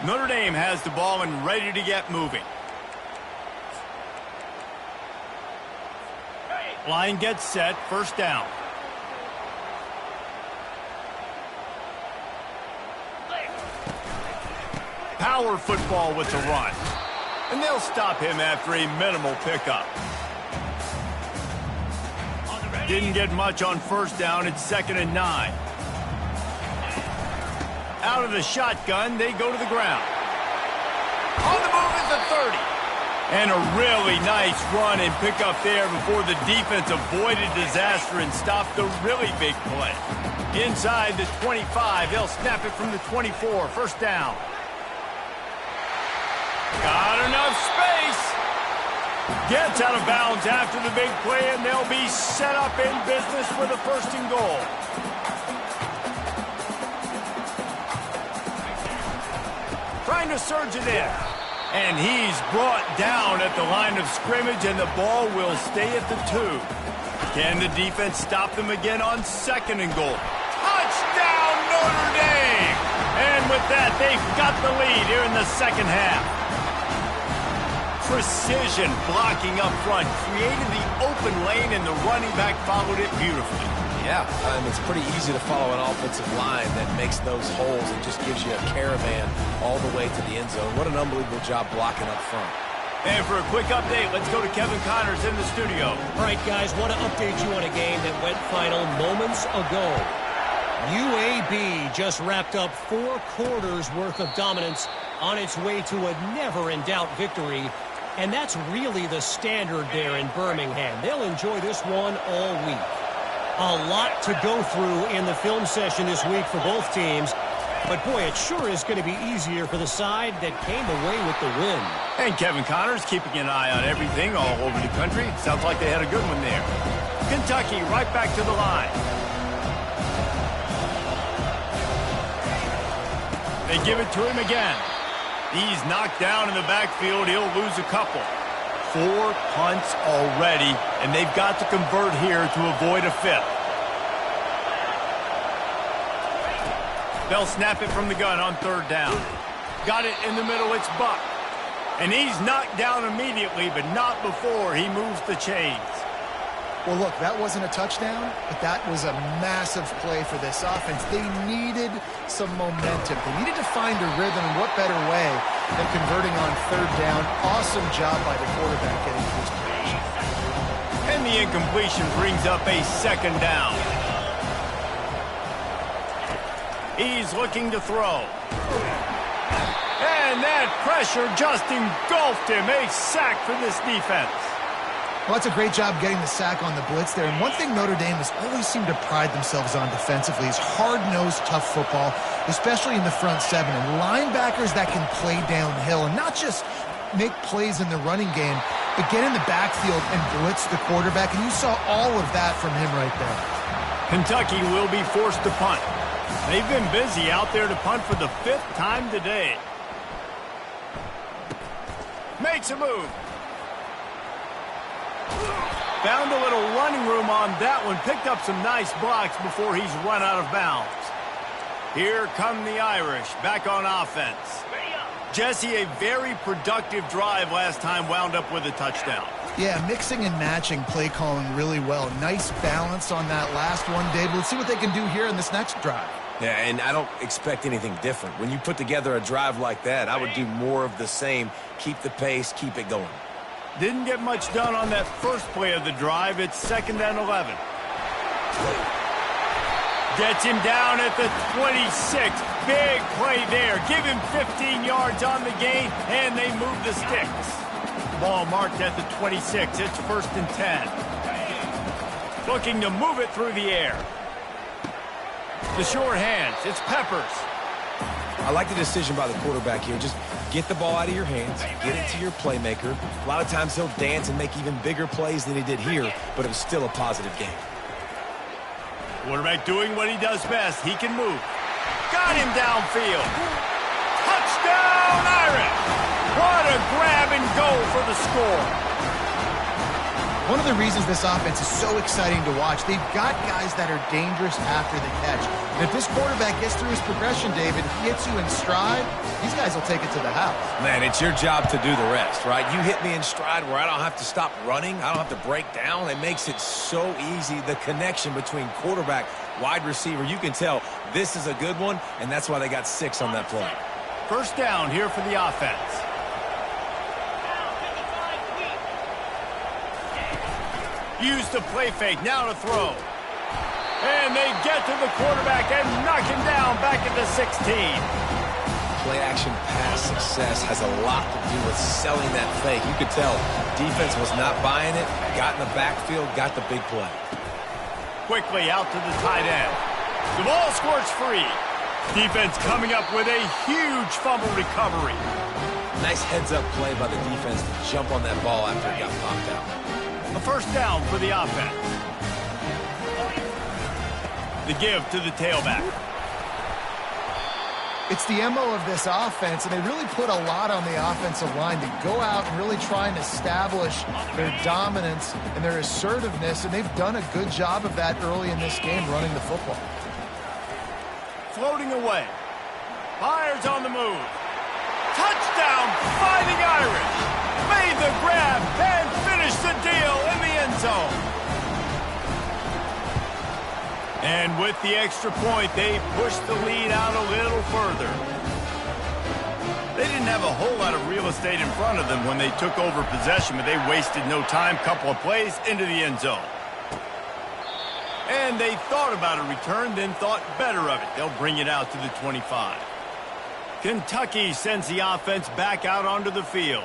Notre Dame has the ball and ready to get moving. Line gets set, 1st down. Power football with the run. And they'll stop him after a minimal pickup. Didn't get much on 1st down. It's 2nd and 9. Out of the shotgun, they go to the ground. On the move is the 30. And a really nice run and pickup there before the defense avoided disaster and stopped the really big play. Inside the 25, they'll snap it from the 24. 1st down. Got enough space. Gets out of bounds after the big play, and they'll be set up in business with a 1st and goal. trying to surge it in. And he's brought down at the line of scrimmage, and the ball will stay at the 2. Can the defense stop them again on 2nd and goal? Touchdown, Notre Dame! And with that, they've got the lead here in the second half. Precision blocking up front, created the open lane, and the running back followed it beautifully. Yeah, it's pretty easy to follow an offensive line that makes those holes and just gives you a caravan all the way to the end zone. What an unbelievable job blocking up front. And for a quick update, let's go to Kevin Connors in the studio. All right, guys, want to update you on a game that went final moments ago. UAB just wrapped up 4 quarters worth of dominance on its way to a never-in-doubt victory. And that's really the standard there in Birmingham. They'll enjoy this one all week. A lot to go through in the film session this week for both teams. But, boy, it sure is going to be easier for the side that came away with the win. And Kevin Connors keeping an eye on everything all over the country. Sounds like they had a good one there. Kentucky right back to the line. They give it to him again. He's knocked down in the backfield. He'll lose a couple. 4 punts already, and they've got to convert here to avoid a 5th. They'll snap it from the gun on 3rd down. Got it in the middle, it's Buck. And he's knocked down immediately, but not before he moves the chains. Well, look, that wasn't a touchdown, but that was a massive play for this offense. They needed some momentum. They needed to find a rhythm, and what better way than converting on 3rd down. Awesome job by the quarterback getting to his position. And the incompletion brings up a 2nd down. He's looking to throw. And that pressure just engulfed him. A sack for this defense. Well, that's a great job getting the sack on the blitz there. And one thing Notre Dame has always seemed to pride themselves on defensively is hard-nosed, tough football, especially in the front 7. And linebackers that can play downhill and not just make plays in the running game, but get in the backfield and blitz the quarterback. And you saw all of that from him right there. Kentucky will be forced to punt. They've been busy out there to punt for the 5th time today. Makes a move. Found a little running room on that one. Picked up some nice blocks before he's run out of bounds. Here come the Irish back on offense. Jesse, a very productive drive last time, wound up with a touchdown. Yeah, mixing and matching play calling really well. Nice balance on that last one, Dave. Let's see what they can do here in this next drive. Yeah, and I don't expect anything different. When you put together a drive like that, I would do more of the same. Keep the pace, keep it going. Didn't get much done on that first play of the drive. It's 2nd and 11. Gets him down at the 26. Big play there. Give him 15 yards on the gain, and they move the sticks. Ball marked at the 26. It's 1st and 10. Looking to move it through the air. The short hands. It's Peppers. I like the decision by the quarterback here. Just get the ball out of your hands, get it to your playmaker. A lot of times he'll dance and make even bigger plays than he did here, but it was still a positive game. Quarterback doing what he does best. He can move. Got him downfield. Touchdown, Irish! What a grab and go for the score. One of the reasons this offense is so exciting to watch, they've got guys that are dangerous after the catch. And if this quarterback gets through his progression, David, hits you in stride, these guys will take it to the house. Man, it's your job to do the rest, right? You hit me in stride where I don't have to stop running. I don't have to break down. It makes it so easy. The connection between quarterback, wide receiver, you can tell this is a good one, and that's why they got 6 on that play. 1st down here for the offense. Use the play fake, now to throw. And they get to the quarterback and knock him down back at the 16. Play-action pass success has a lot to do with selling that fake. You could tell defense was not buying it, got in the backfield, got the big play. Quickly out to the tight end. The ball squirts free. Defense coming up with a huge fumble recovery. Nice heads-up play by the defense to jump on that ball after it got popped out. A 1st down for the offense. The give to the tailback. It's the MO of this offense, and they really put a lot on the offensive line to go out and really try and establish their dominance and their assertiveness, and they've done a good job of that early in this game running the football. Floating away. Fires on the move. Touchdown, Fighting Irish. Made the grab and finished the deal in the end zone. And with the extra point, they pushed the lead out a little further. They didn't have a whole lot of real estate in front of them when they took over possession, but they wasted no time. Couple of plays into the end zone. And they thought about a return, then thought better of it. They'll bring it out to the 25. Kentucky sends the offense back out onto the field.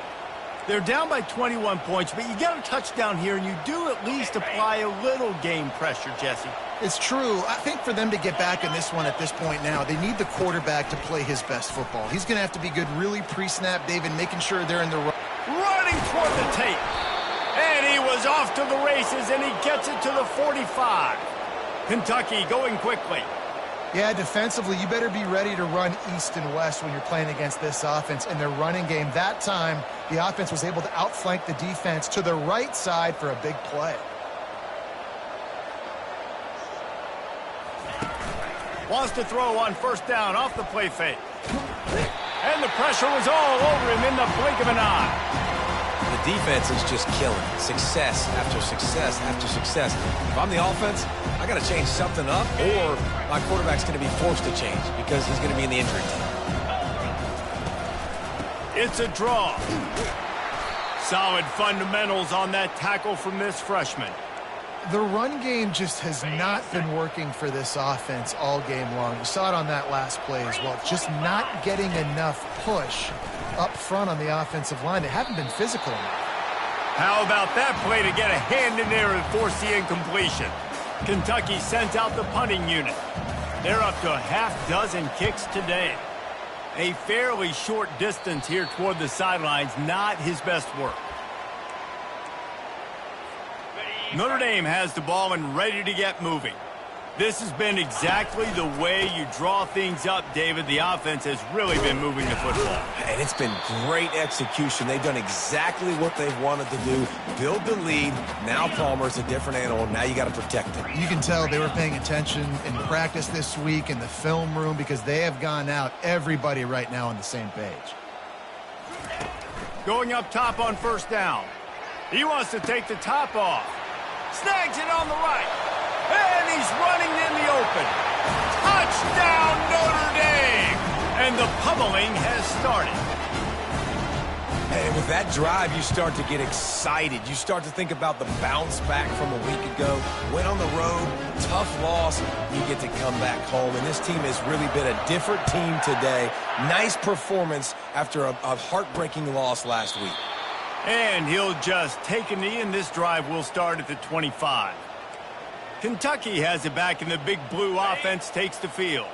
They're down by 21 points, but you got a touchdown here, and you do at least apply a little game pressure, Jesse. It's true. I think for them to get back in this one at this point now, they need the quarterback to play his best football. He's going to have to be good really pre-snap, David, making sure they're in the running toward the tape. And he was off to the races, and he gets it to the 45. Kentucky going quickly. Yeah, defensively, you better be ready to run east and west when you're playing against this offense in their running game. That time, the offense was able to outflank the defense to the right side for a big play. Wants to throw on first down off the play fake. And the pressure was all over him in the blink of an eye. The defense is just killing it. Success after success after success. If I'm the offense, I got to change something up, or my quarterback's going to be forced to change because he's going to be in the injury team. It's a draw. Solid fundamentals on that tackle from this freshman. The run game just has not been working for this offense all game long. You saw it on that last play as well. Just not getting enough push up front on the offensive line. They haven't been physical enough. How about that play to get a hand in there and force the incompletion? Kentucky sends out the punting unit. They're up to a half-dozen kicks today. A fairly short distance here toward the sidelines, not his best work. Notre Dame has the ball and ready to get moving. This has been exactly the way you draw things up, David. The offense has really been moving the football. And it's been great execution. They've done exactly what they've wanted to do. Build the lead. Now Palmer's a different animal. Now you got to protect him. You can tell they were paying attention in practice this week in the film room because they have gone out, everybody right now on the same page. Going up top on first down. He wants to take the top off. Snags it on the right. And he's running in the open. Touchdown, Notre Dame! And the pummeling has started. And with that drive, you start to get excited. You start to think about the bounce back from a week ago. Went on the road, tough loss. You get to come back home. And this team has really been a different team today. Nice performance after a heartbreaking loss last week. And he'll just take a knee, and this drive will start at the 25. Kentucky has it back, and the big blue offense takes the field.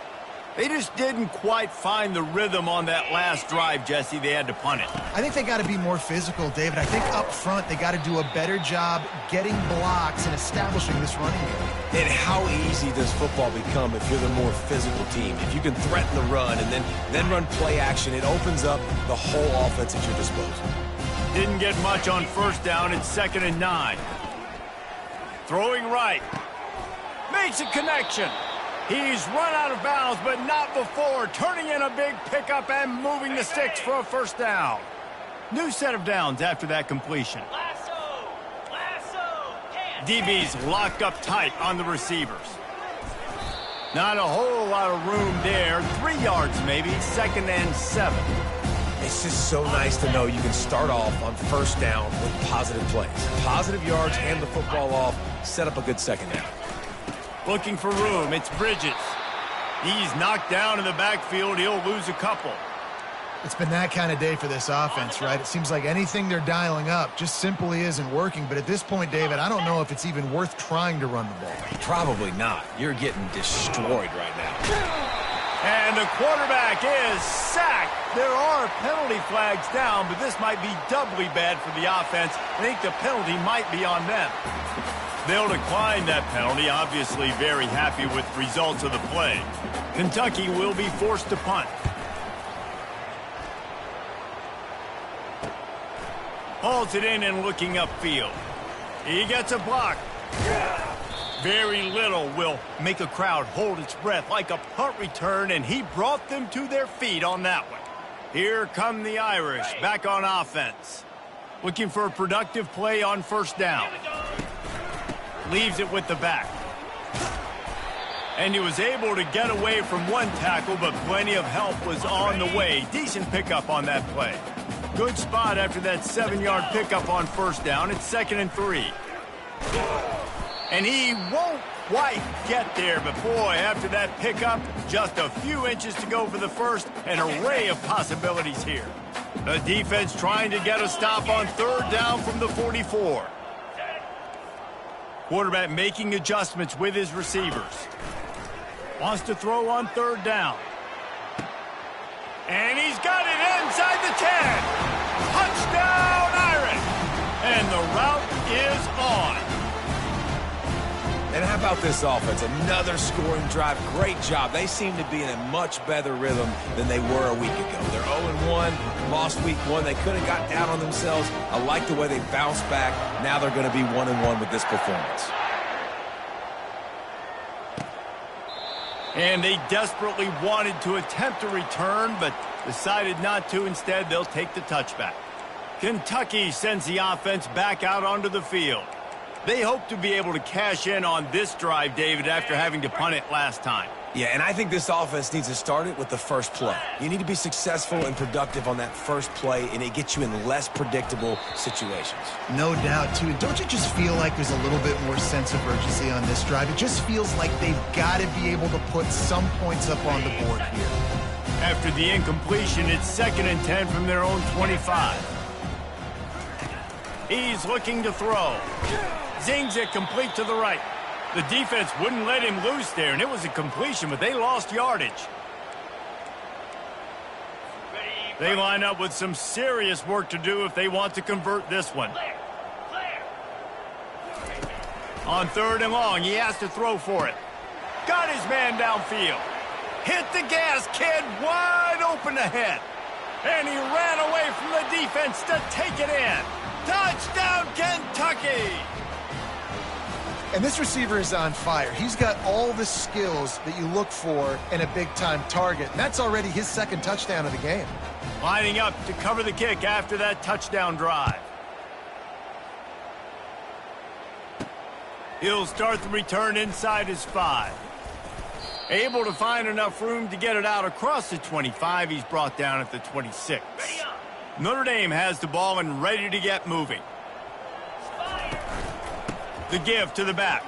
They just didn't quite find the rhythm on that last drive, Jesse. They had to punt it. I think they got to be more physical, David. I think up front they got to do a better job getting blocks and establishing this running game. And how easy does football become if you're the more physical team? If you can threaten the run and then run play action, it opens up the whole offense at your disposal. Didn't get much on first down. It's 2nd and 9. Throwing right. Makes a connection. He's run out of bounds, but not before. Turning in a big pickup and moving the sticks for a first down. New set of downs after that completion. DB's locked up tight on the receivers. Not a whole lot of room there. 3 yards maybe. 2nd and 7. It's just so nice to know you can start off on first down with positive plays. Positive yards, hand the football off, set up a good second down. Looking for room, it's Bridges. He's knocked down in the backfield, he'll lose a couple. It's been that kind of day for this offense, right? It seems like anything they're dialing up just simply isn't working. But at this point, David, I don't know if it's even worth trying to run the ball. Probably not. You're getting destroyed right now. And the quarterback is sacked. There are penalty flags down, but this might be doubly bad for the offense. I think the penalty might be on them. They'll decline that penalty, obviously very happy with results of the play. Kentucky will be forced to punt. Hauls it in and looking upfield. He gets a block. Very little will make a crowd hold its breath like a punt return, and he brought them to their feet on that one. Here come the Irish back on offense. Looking for a productive play on first down. Leaves it with the back. And he was able to get away from one tackle, but plenty of help was on the way. Decent pickup on that play. Good spot after that 7-yard pickup on first down. It's 2nd and 3. And he won't quite get there, but boy, after that pickup, just a few inches to go for the first. An array of possibilities here. The defense trying to get a stop on 3rd down from the 44. Quarterback making adjustments with his receivers. Wants to throw on 3rd down. And he's got it inside the 10. Touchdown, Irish. And the route is on. And how about this offense? Another scoring drive. Great job. They seem to be in a much better rhythm than they were a week ago. They're 0-1, lost week 1. They could have got down on themselves. I like the way they bounced back. Now they're going to be 1-1 with this performance. And they desperately wanted to attempt a return, but decided not to. Instead, they'll take the touchback. Kentucky sends the offense back out onto the field. They hope to be able to cash in on this drive, David, after having to punt it last time. Yeah, and I think this offense needs to start it with the first play. You need to be successful and productive on that first play, and it gets you in less predictable situations. No doubt, too. Don't you just feel like there's a little bit more sense of urgency on this drive? It just feels like they've got to be able to put some points up on the board here. After the incompletion, it's 2nd and 10 from their own 25. He's looking to throw. Zings it complete to the right. The defense wouldn't let him loose there, and it was a completion, but they lost yardage. They line up with some serious work to do if they want to convert this one. On 3rd and long, he has to throw for it. Got his man downfield. Hit the gas, kid, wide open ahead. And he ran away from the defense to take it in. Touchdown, Kentucky! And this receiver is on fire. He's got all the skills that you look for in a big-time target. And that's already his 2nd touchdown of the game. Lining up to cover the kick after that touchdown drive. He'll start the return inside his 5. Able to find enough room to get it out across the 25. He's brought down at the 26. Notre Dame has the ball and ready to get moving. The give to the back.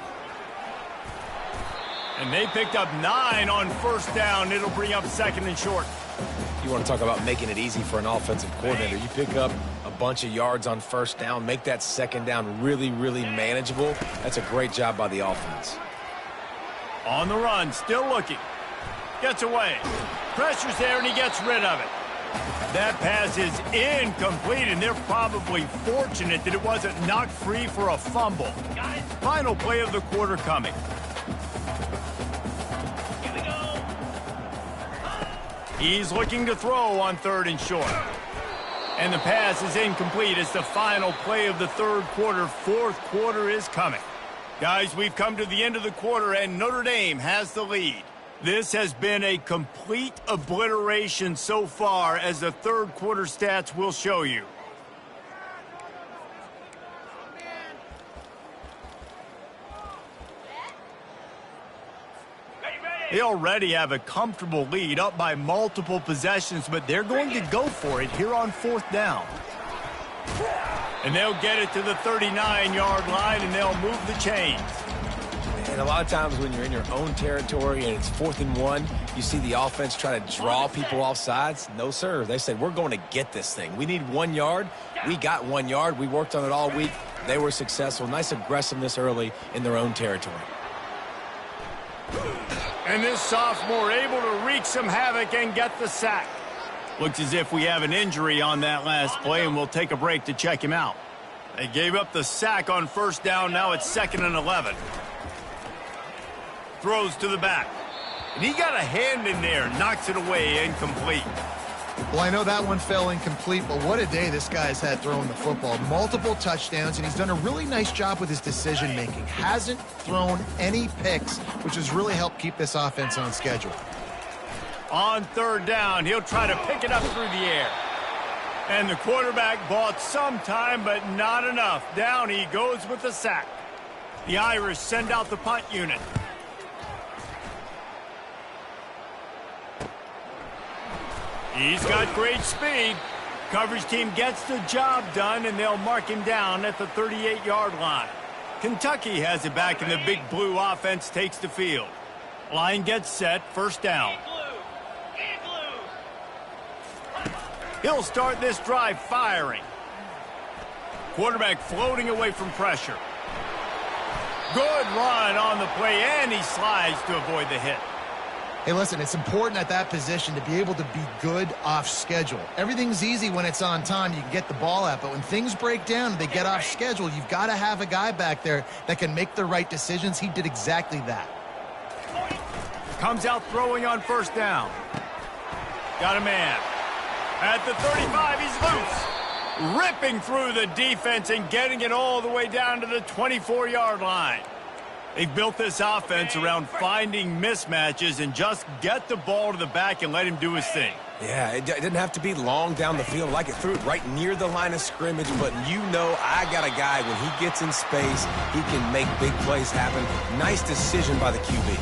And they picked up 9 on first down. It'll bring up 2nd and short. You want to talk about making it easy for an offensive coordinator. You pick up a bunch of yards on first down, make that 2nd down really, really manageable. That's a great job by the offense. On the run, still looking. Gets away. Pressure's there, and he gets rid of it. That pass is incomplete, and they're probably fortunate that it wasn't knocked free for a fumble. Final play of the quarter coming. Here we go. He's looking to throw on 3rd and short. And the pass is incomplete. It's the final play of the 3rd quarter. 4th quarter is coming. Guys, we've come to the end of the quarter, and Notre Dame has the lead. This has been a complete obliteration so far, as the 3rd quarter stats will show you. They already have a comfortable lead, up by multiple possessions, but they're going to go for it here on 4th down. And they'll get it to the 39-yard line, and they'll move the chains. And a lot of times when you're in your own territory and it's 4th and 1, you see the offense try to draw people off sides. No, sir. They said, we're going to get this thing. We need 1 yard. We got 1 yard. We worked on it all week. They were successful. Nice aggressiveness early in their own territory. And this sophomore able to wreak some havoc and get the sack. Looks as if we have an injury on that last play, and we'll take a break to check him out. They gave up the sack on first down. Now it's 2nd and 11. Throws to the back. And he got a hand in there, knocks it away, incomplete. Well, I know that one fell incomplete, but what a day this guy's had throwing the football. Multiple touchdowns, and he's done a really nice job with his decision-making. Hasn't thrown any picks, which has really helped keep this offense on schedule. On third down, he'll try to pick it up through the air. And the quarterback bought some time, but not enough. Down he goes with the sack. The Irish send out the punt unit. He's got great speed. Coverage team gets the job done, and they'll mark him down at the 38-yard line. Kentucky has it back, and the Big Blue offense takes the field. Line gets set, first down. He'll start this drive firing. Quarterback floating away from pressure. Good run on the play, and he slides to avoid the hit. Hey, listen, it's important at that position to be able to be good off schedule. Everything's easy when it's on time. You can get the ball out, but when things break down and they get off schedule, you've got to have a guy back there that can make the right decisions. He did exactly that. Comes out throwing on first down. Got a man. At the 35, he's loose. Ripping through the defense and getting it all the way down to the 24-yard line. They've built this offense around finding mismatches and just get the ball to the back and let him do his thing. Yeah, it didn't have to be long down the field. Like it threw it right near the line of scrimmage, but you know I got a guy, when he gets in space, he can make big plays happen. Nice decision by the QB.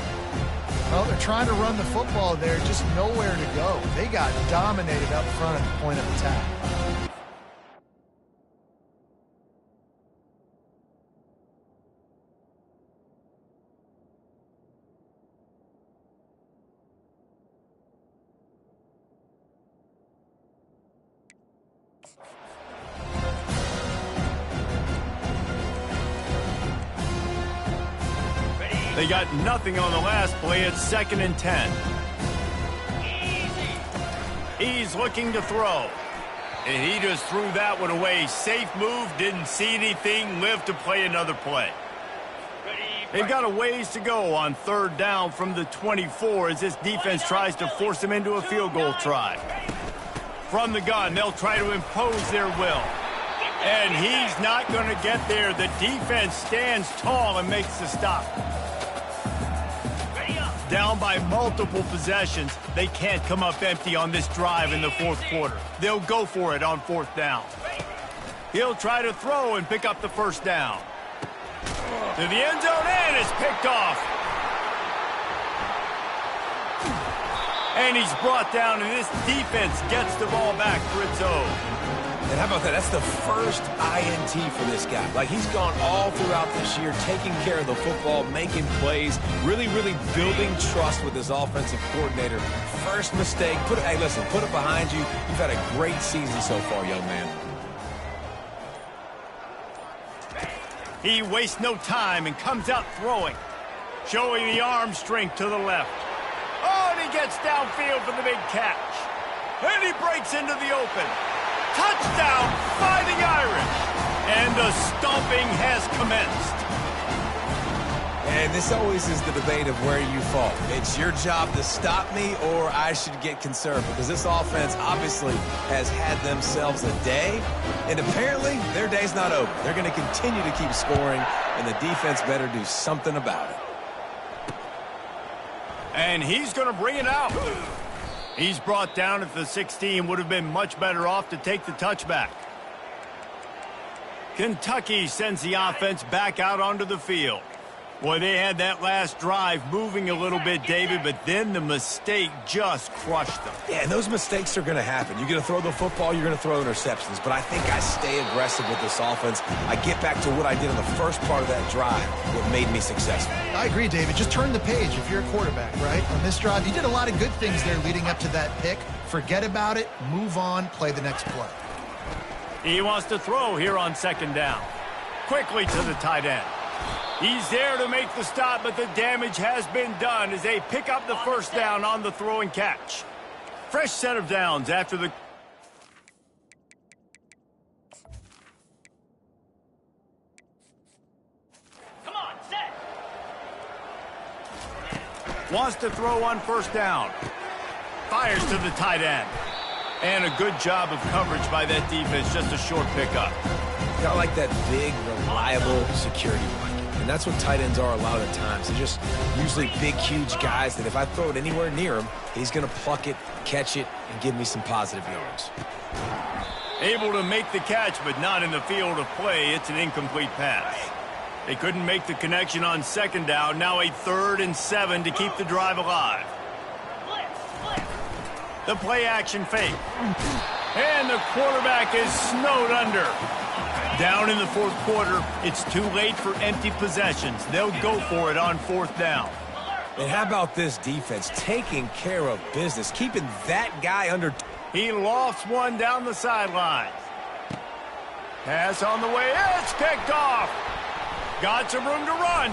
Well, they're trying to run the football there, just nowhere to go. They got dominated up front at the point of attack. They got nothing on the last play. It's 2nd and 10. He's looking to throw. And he just threw that one away. Safe move, didn't see anything, lived to play another play. They've got a ways to go on third down from the 24 as this defense tries to force them into a field goal try. From the gun, they'll try to impose their will. And he's not going to get there. The defense stands tall and makes the stop. Down by multiple possessions, they can't come up empty on this drive in the fourth quarter. They'll go for it on fourth down. He'll try to throw and pick up the first down. To the end zone, and it's picked off. And he's brought down, and this defense gets the ball back for its own. And how about that? That's the first INT for this guy. Like, he's gone all throughout this year, taking care of the football, making plays, really, really building trust with his offensive coordinator. First mistake. Hey, listen, put it behind you. You've had a great season so far, young man. He wastes no time and comes out throwing, showing the arm strength to the left. Oh, and he gets downfield for the big catch. And he breaks into the open. Touchdown, Fighting Irish. And the stomping has commenced. And this always is the debate of where you fall. It's your job to stop me, or I should get concerned, because this offense obviously has had themselves a day, and apparently their day's not over. They're going to continue to keep scoring, and the defense better do something about it. And he's going to bring it out. He's brought down at the 16. Would have been much better off to take the touchback. Kentucky sends the offense back out onto the field. Boy, they had that last drive moving a little bit, David, but then the mistake just crushed them. Yeah, and those mistakes are going to happen. You're going to throw the football, you're going to throw interceptions, but I think I stay aggressive with this offense. I get back to what I did in the first part of that drive, what made me successful. I agree, David. Just turn the page if you're a quarterback, right? On this drive, you did a lot of good things there leading up to that pick. Forget about it, move on, play the next play. He wants to throw here on second down. Quickly to the tight end. He's there to make the stop, but the damage has been done as they pick up the first down on the throw and catch. Fresh set of downs after the... Come on, set! Wants to throw on first down. Fires to the tight end. And a good job of coverage by that defense, just a short pickup. I like that big, reliable security blanket. And that's what tight ends are a lot of the times. They're just usually big, huge guys that if I throw it anywhere near him, he's going to pluck it, catch it, and give me some positive yards. Able to make the catch, but not in the field of play. It's an incomplete pass. They couldn't make the connection on second down. Now a 3rd and 7 to keep the drive alive. The play action fake. And the quarterback is snowed under. Down in the 4th quarter, it's too late for empty possessions. They'll go for it on 4th down. And how about this defense taking care of business, keeping that guy under... He lofts one down the sideline. Pass on the way. It's picked off. Got some room to run.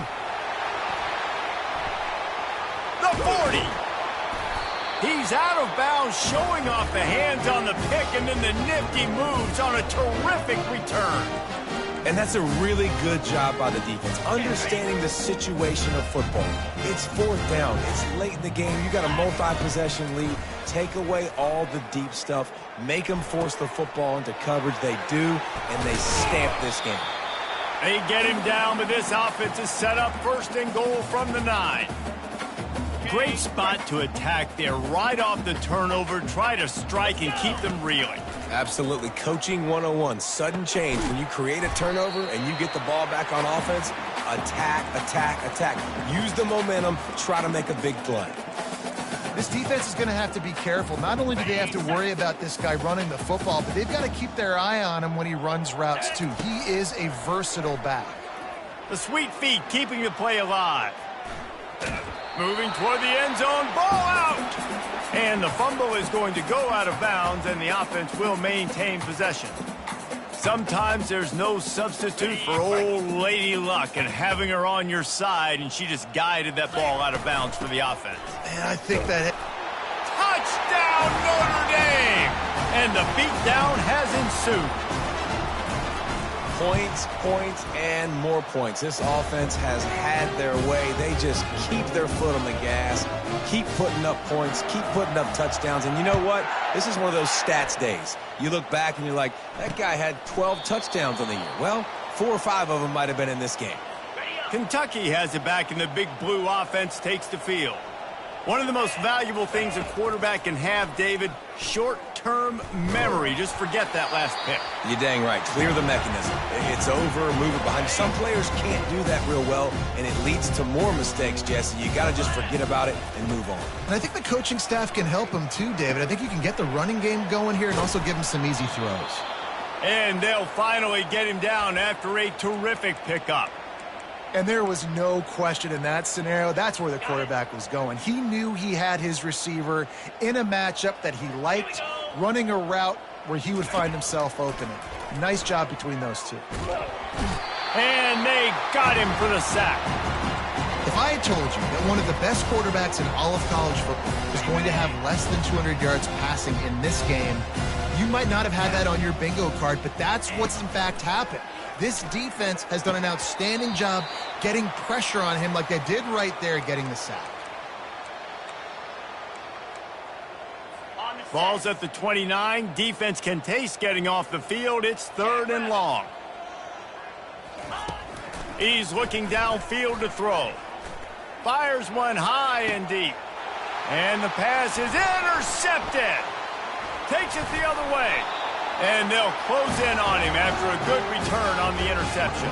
The 40. He's out of bounds, showing off the hands on the pick, and then the nifty moves on a terrific return. And that's a really good job by the defense, understanding the situation of football. It's 4th down. It's late in the game. You got a multi-possession lead. Take away all the deep stuff. Make them force the football into coverage. They do, and they stamp this game. They get him down, but this offense is set up 1st and goal from the 9. Great spot to attack there, right off the turnover. Try to strike and keep them reeling. Absolutely. Coaching 101. Sudden change. When you create a turnover and you get the ball back on offense, attack, attack, attack. Use the momentum. Try to make a big play. This defense is going to have to be careful. Not only do they have to worry about this guy running the football, but they've got to keep their eye on him when he runs routes, too. He is a versatile back. The sweet feet keeping the play alive. Moving toward the end zone, ball out! And the fumble is going to go out of bounds, and the offense will maintain possession. Sometimes there's no substitute for old Lady Luck and having her on your side, and she just guided that ball out of bounds for the offense. Man, I think that... Touchdown, Notre Dame! And the beatdown has ensued. Points, points, and more points. This offense has had their way. They just keep their foot on the gas, keep putting up points, keep putting up touchdowns. And you know what? This is one of those stats days. You look back and you're like, that guy had 12 touchdowns on the year. Well, 4 or 5 of them might have been in this game. Kentucky has it back, and the big blue offense takes the field. One of the most valuable things a quarterback can have, David, short-term memory. Just forget that last pick. You're dang right. Clear the mechanism. It's over, move it behind. Some players can't do that real well, and it leads to more mistakes, Jesse. You got to just forget about it and move on. And I think the coaching staff can help him too, David. I think you can get the running game going here and also give him some easy throws. And they'll finally get him down after a terrific pickup. And there was no question in that scenario. That's where the quarterback was going. He knew he had his receiver in a matchup that he liked, running a route where he would find himself opening. Nice job between those two. And they got him for the sack. If I had told you that one of the best quarterbacks in all of college football was going to have less than 200 yards passing in this game, you might not have had that on your bingo card, but that's what's in fact happened. This defense has done an outstanding job getting pressure on him like they did right there, getting the sack. Ball's at the 29. Defense can taste getting off the field. It's 3rd and long. He's looking downfield to throw. Fires one high and deep. And the pass is intercepted. Takes it the other way. And they'll close in on him after a good return on the interception.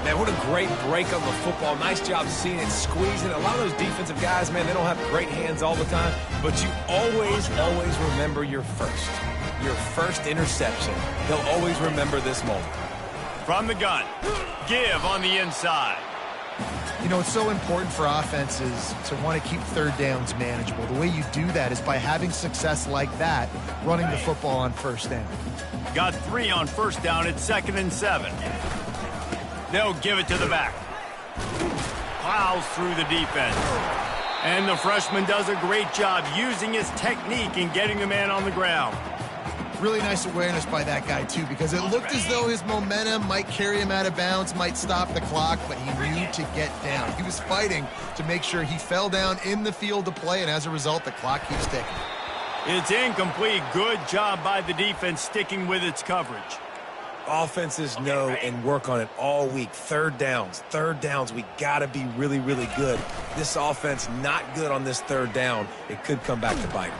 Man, what a great break on the football. Nice job seeing it, squeezing. A lot of those defensive guys, man, they don't have great hands all the time, but you always remember your first interception. They'll always remember this moment. From the gun, give on the inside. You know, it's so important for offenses to want to keep 3rd downs manageable. The way you do that is by having success like that, running the football on 1st down. Got 3 on 1st down. It's 2nd and 7. They'll give it to the back. Plows through the defense. And the freshman does a great job using his technique and getting the man on the ground. Really nice awareness by that guy, too, because it looked as though his momentum might carry him out of bounds, might stop the clock, but he knew to get down. He was fighting to make sure he fell down in the field to play, and as a result, the clock keeps ticking. It's incomplete. Good job by the defense sticking with its coverage. Offenses know and work on it all week. Third downs, we got to be really, really good. This offense not good on this third down. It could come back to bite.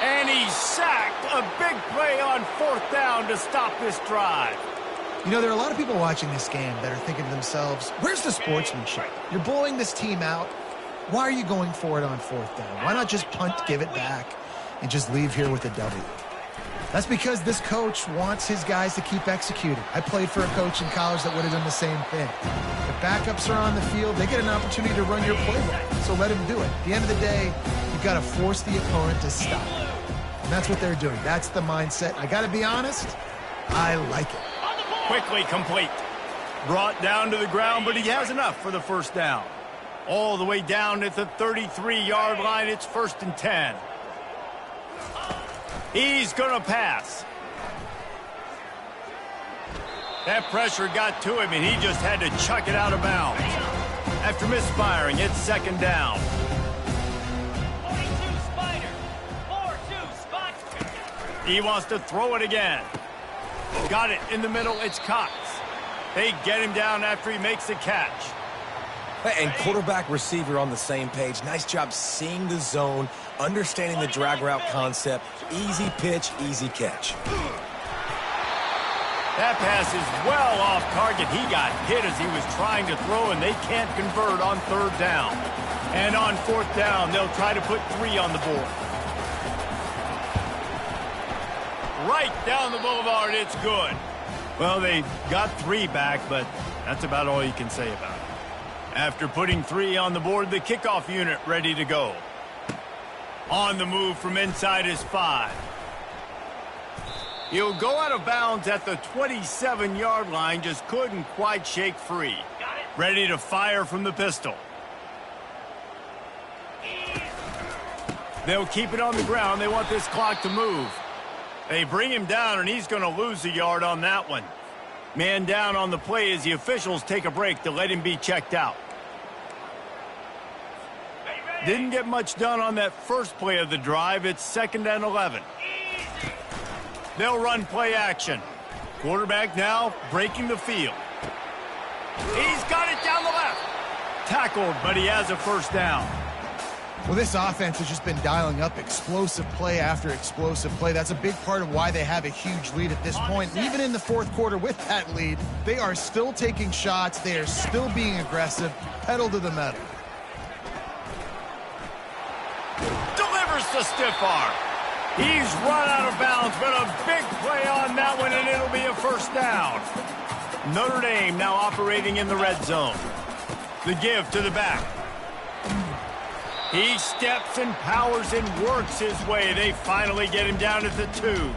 And he's sacked. A big play on fourth down to stop this drive. You know, there are a lot of people watching this game that are thinking to themselves, where's the sportsmanship? You're blowing this team out. Why are you going for it on fourth down? Why not just punt, give it back, and just leave here with a W? That's because this coach wants his guys to keep executing. I played for a coach in college that would have done the same thing. If backups are on the field, they get an opportunity to run your playbook, so let him do it. At the end of the day, you've got to force the opponent to stop. And that's what they're doing. That's the mindset. I got to be honest, I like it. Quickly complete. Brought down to the ground, but he has enough for the first down. All the way down at the 33-yard line, it's 1st and 10. He's going to pass. That pressure got to him, and he just had to chuck it out of bounds. After misfiring, it's 2nd down. 42 Spider. 4-2 Spider. He wants to throw it again. Got it in the middle. It's Cox. They get him down after he makes the catch. And quarterback receiver on the same page. Nice job seeing the zone, understanding the drag route concept. Easy pitch, easy catch. That pass is well off target. He got hit as he was trying to throw, and they can't convert on 3rd down. And on 4th down, they'll try to put 3 on the board. Right down the boulevard, it's good. Well, they got 3 back, but that's about all you can say about it. After putting 3 on the board, the kickoff unit ready to go. On the move from inside his 5. He'll go out of bounds at the 27-yard line, just couldn't quite shake free. Ready to fire from the pistol. They'll keep it on the ground. They want this clock to move. They bring him down, and he's going to lose a yard on that one. Man down on the play as the officials take a break to let him be checked out. Didn't get much done on that first play of the drive. It's 2nd and 11. They'll run play action. Quarterback now breaking the field. He's got it down the left. Tackled, but he has a first down. Well, this offense has just been dialing up explosive play after explosive play. That's a big part of why they have a huge lead at this point. Even in the 4th quarter with that lead, they are still taking shots. They are still being aggressive. Pedal to the metal. Delivers the stiff arm. He's run out of bounds, but a big play on that one, and it'll be a first down. Notre Dame now operating in the red zone. The give to the back. He steps and powers and works his way. They finally get him down at the 2.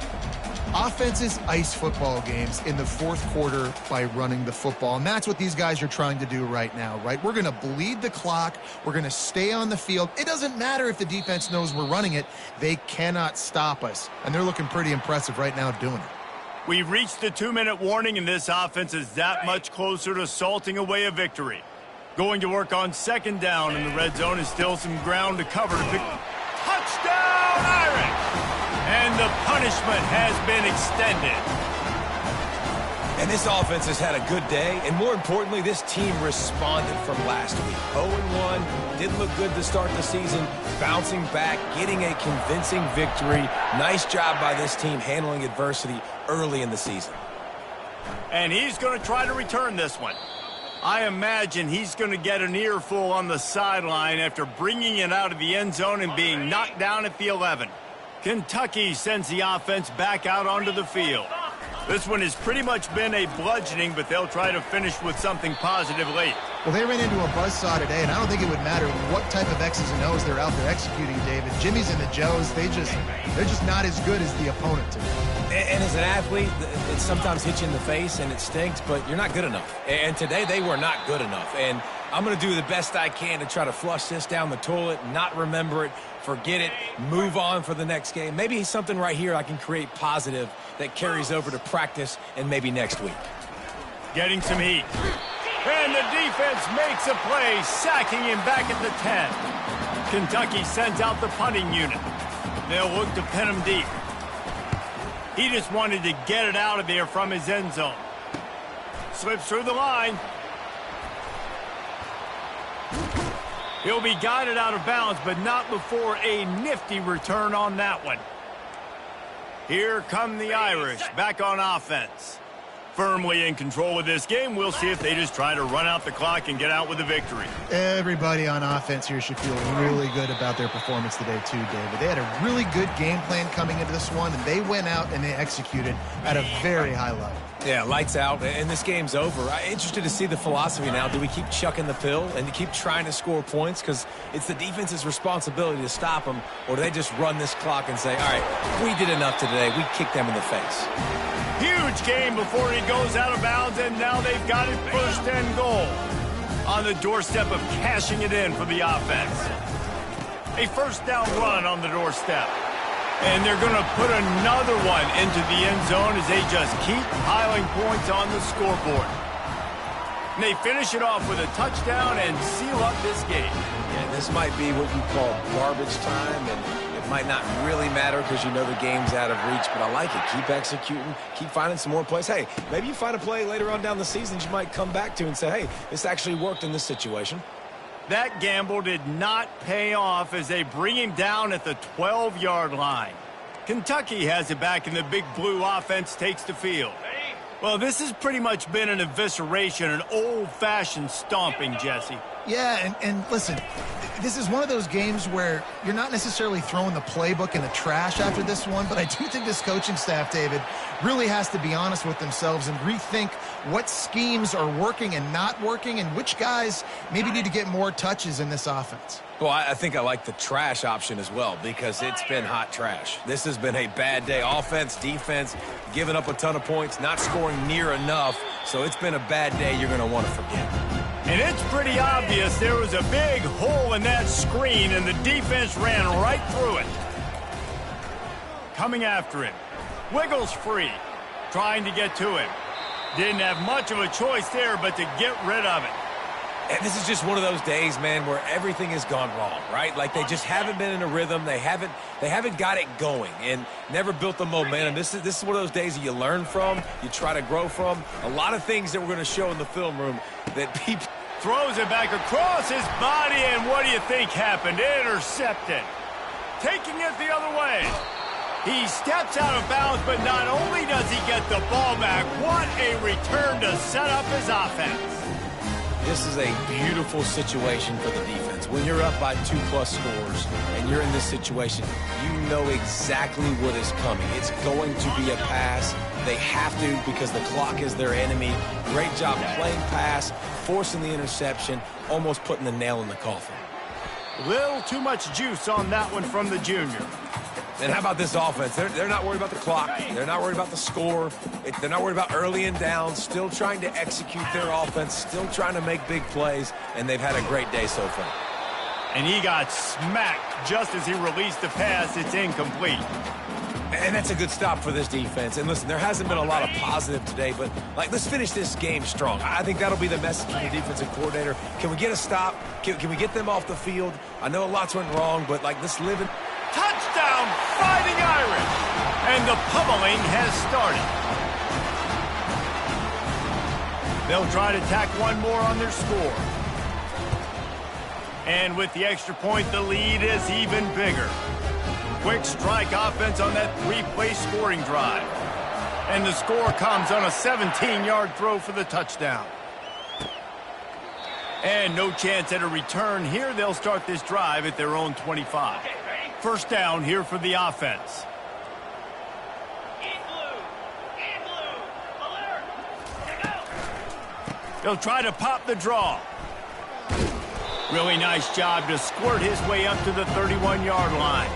Offenses ice football games in the 4th quarter by running the football, and that's what these guys are trying to do right now, right? We're going to bleed the clock. We're going to stay on the field. It doesn't matter if the defense knows we're running it. They cannot stop us, and they're looking pretty impressive right now doing it. We've reached the 2-minute warning, and this offense is that much closer to salting away a victory. Going to work on 2nd down in the red zone is still some ground to cover. Touchdown, Irish! And the punishment has been extended. And this offense has had a good day, and more importantly, this team responded from last week. 0-1, didn't look good to start the season, bouncing back, getting a convincing victory. Nice job by this team handling adversity early in the season. And he's going to try to return this one. I imagine he's going to get an earful on the sideline after bringing it out of the end zone and being knocked down at the 11. Kentucky sends the offense back out onto the field. This one has pretty much been a bludgeoning, but they'll try to finish with something positive late. Well, they ran into a buzzsaw today, and I don't think it would matter what type of X's and O's they're out there executing, David. Jimmy's and the Joes, they're just not as good as the opponent today. And as an athlete, it sometimes hits you in the face, and it stinks, but you're not good enough. And today, they were not good enough. And I'm going to do the best I can to try to flush this down the toilet, not remember it, forget it, move on for the next game. Maybe something right here I can create positive that carries over to practice and maybe next week. Getting some heat. And the defense makes a play, sacking him back at the 10. Kentucky sends out the punting unit. They'll look to pin him deep. He just wanted to get it out of there from his end zone. Slips through the line. He'll be guided out of bounds, but not before a nifty return on that one. Here come the Irish back on offense. Firmly in control of this game. We'll see if they just try to run out the clock and get out with a victory. Everybody on offense here should feel really good about their performance today too, David. They had a really good game plan coming into this one, and they went out and they executed at a very high level. Yeah, lights out, and this game's over. I'm interested to see the philosophy now. Do we keep chucking the pill and keep trying to score points? Because it's the defense's responsibility to stop them, or do they just run this clock and say, all right, we did enough today. We kicked them in the face. Huge game before he goes out of bounds, and now they've got it first and goal. On the doorstep of cashing it in for the offense. A first down run on the doorstep. And they're going to put another one into the end zone as they just keep piling points on the scoreboard. And they finish it off with a touchdown and seal up this game. Yeah, this might be what you call garbage time, and it might not really matter because you know the game's out of reach, but I like it. Keep executing, keep finding some more plays. Hey, maybe you find a play later on down the season you might come back to and say, hey, this actually worked in this situation. That gamble did not pay off as they bring him down at the 12-yard line. Kentucky has it back, and the big blue offense takes the field. Well, this has pretty much been an evisceration, an old-fashioned stomping, Jesse. Yeah, and listen, this is one of those games where you're not necessarily throwing the playbook in the trash after this one, but I do think this coaching staff, David, really has to be honest with themselves and rethink what schemes are working and not working and which guys maybe need to get more touches in this offense. Well, I think I like the trash option as well because it's been hot trash. This has been a bad day. Offense, defense, giving up a ton of points, not scoring near enough. So it's been a bad day you're going to want to forget. And it's pretty obvious there was a big hole in that screen, and the defense ran right through it. Coming after him. Wiggles free. Trying to get to him. Didn't have much of a choice there but to get rid of it. And this is just one of those days, man, where everything has gone wrong, right? Like they just haven't been in a rhythm. They haven't got it going and never built the momentum. This is one of those days that you learn from, you try to grow from. A lot of things that we're going to show in the film room that people... Throws it back across his body, and what do you think happened? Intercepted. Taking it the other way. He steps out of bounds, but not only does he get the ball back, what a return to set up his offense. This is a beautiful situation for the defense. When you're up by 2+ scores and you're in this situation, you know exactly what is coming. It's going to be a pass. They have to because the clock is their enemy. Great job playing pass, forcing the interception, almost putting the nail in the coffin. Little too much juice on that one from the junior. And how about this offense? They're not worried about the clock. They're not worried about the score. They're not worried about early and down. Still trying to execute their offense. Still trying to make big plays. And they've had a great day so far. And he got smacked just as he released the pass. It's incomplete. And that's a good stop for this defense. And listen, there hasn't been a lot of positive today, but let's finish this game strong. I think that'll be the message from the defensive coordinator. Can we get a stop? Can we get them off the field? I know a lot's went wrong, but let's live in. Touchdown, Fighting Irish! And the pummeling has started. They'll try to tack one more on their score. And with the extra point, the lead is even bigger. Quick strike offense on that 3-play scoring drive. And the score comes on a 17-yard throw for the touchdown. And no chance at a return here. They'll start this drive at their own 25. First down here for the offense. In blue, alert, go. They'll try to pop the draw. Really nice job to squirt his way up to the 31-yard line.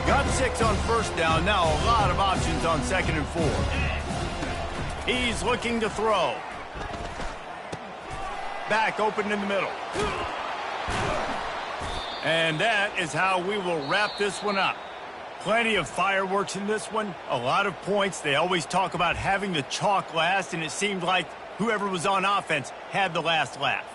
Got 6 on first down. Now a lot of options on 2nd and 4. He's looking to throw. Back open in the middle. And that is how we will wrap this one up. Plenty of fireworks in this one. A lot of points. They always talk about having the chalk last, and it seemed like whoever was on offense had the last laugh.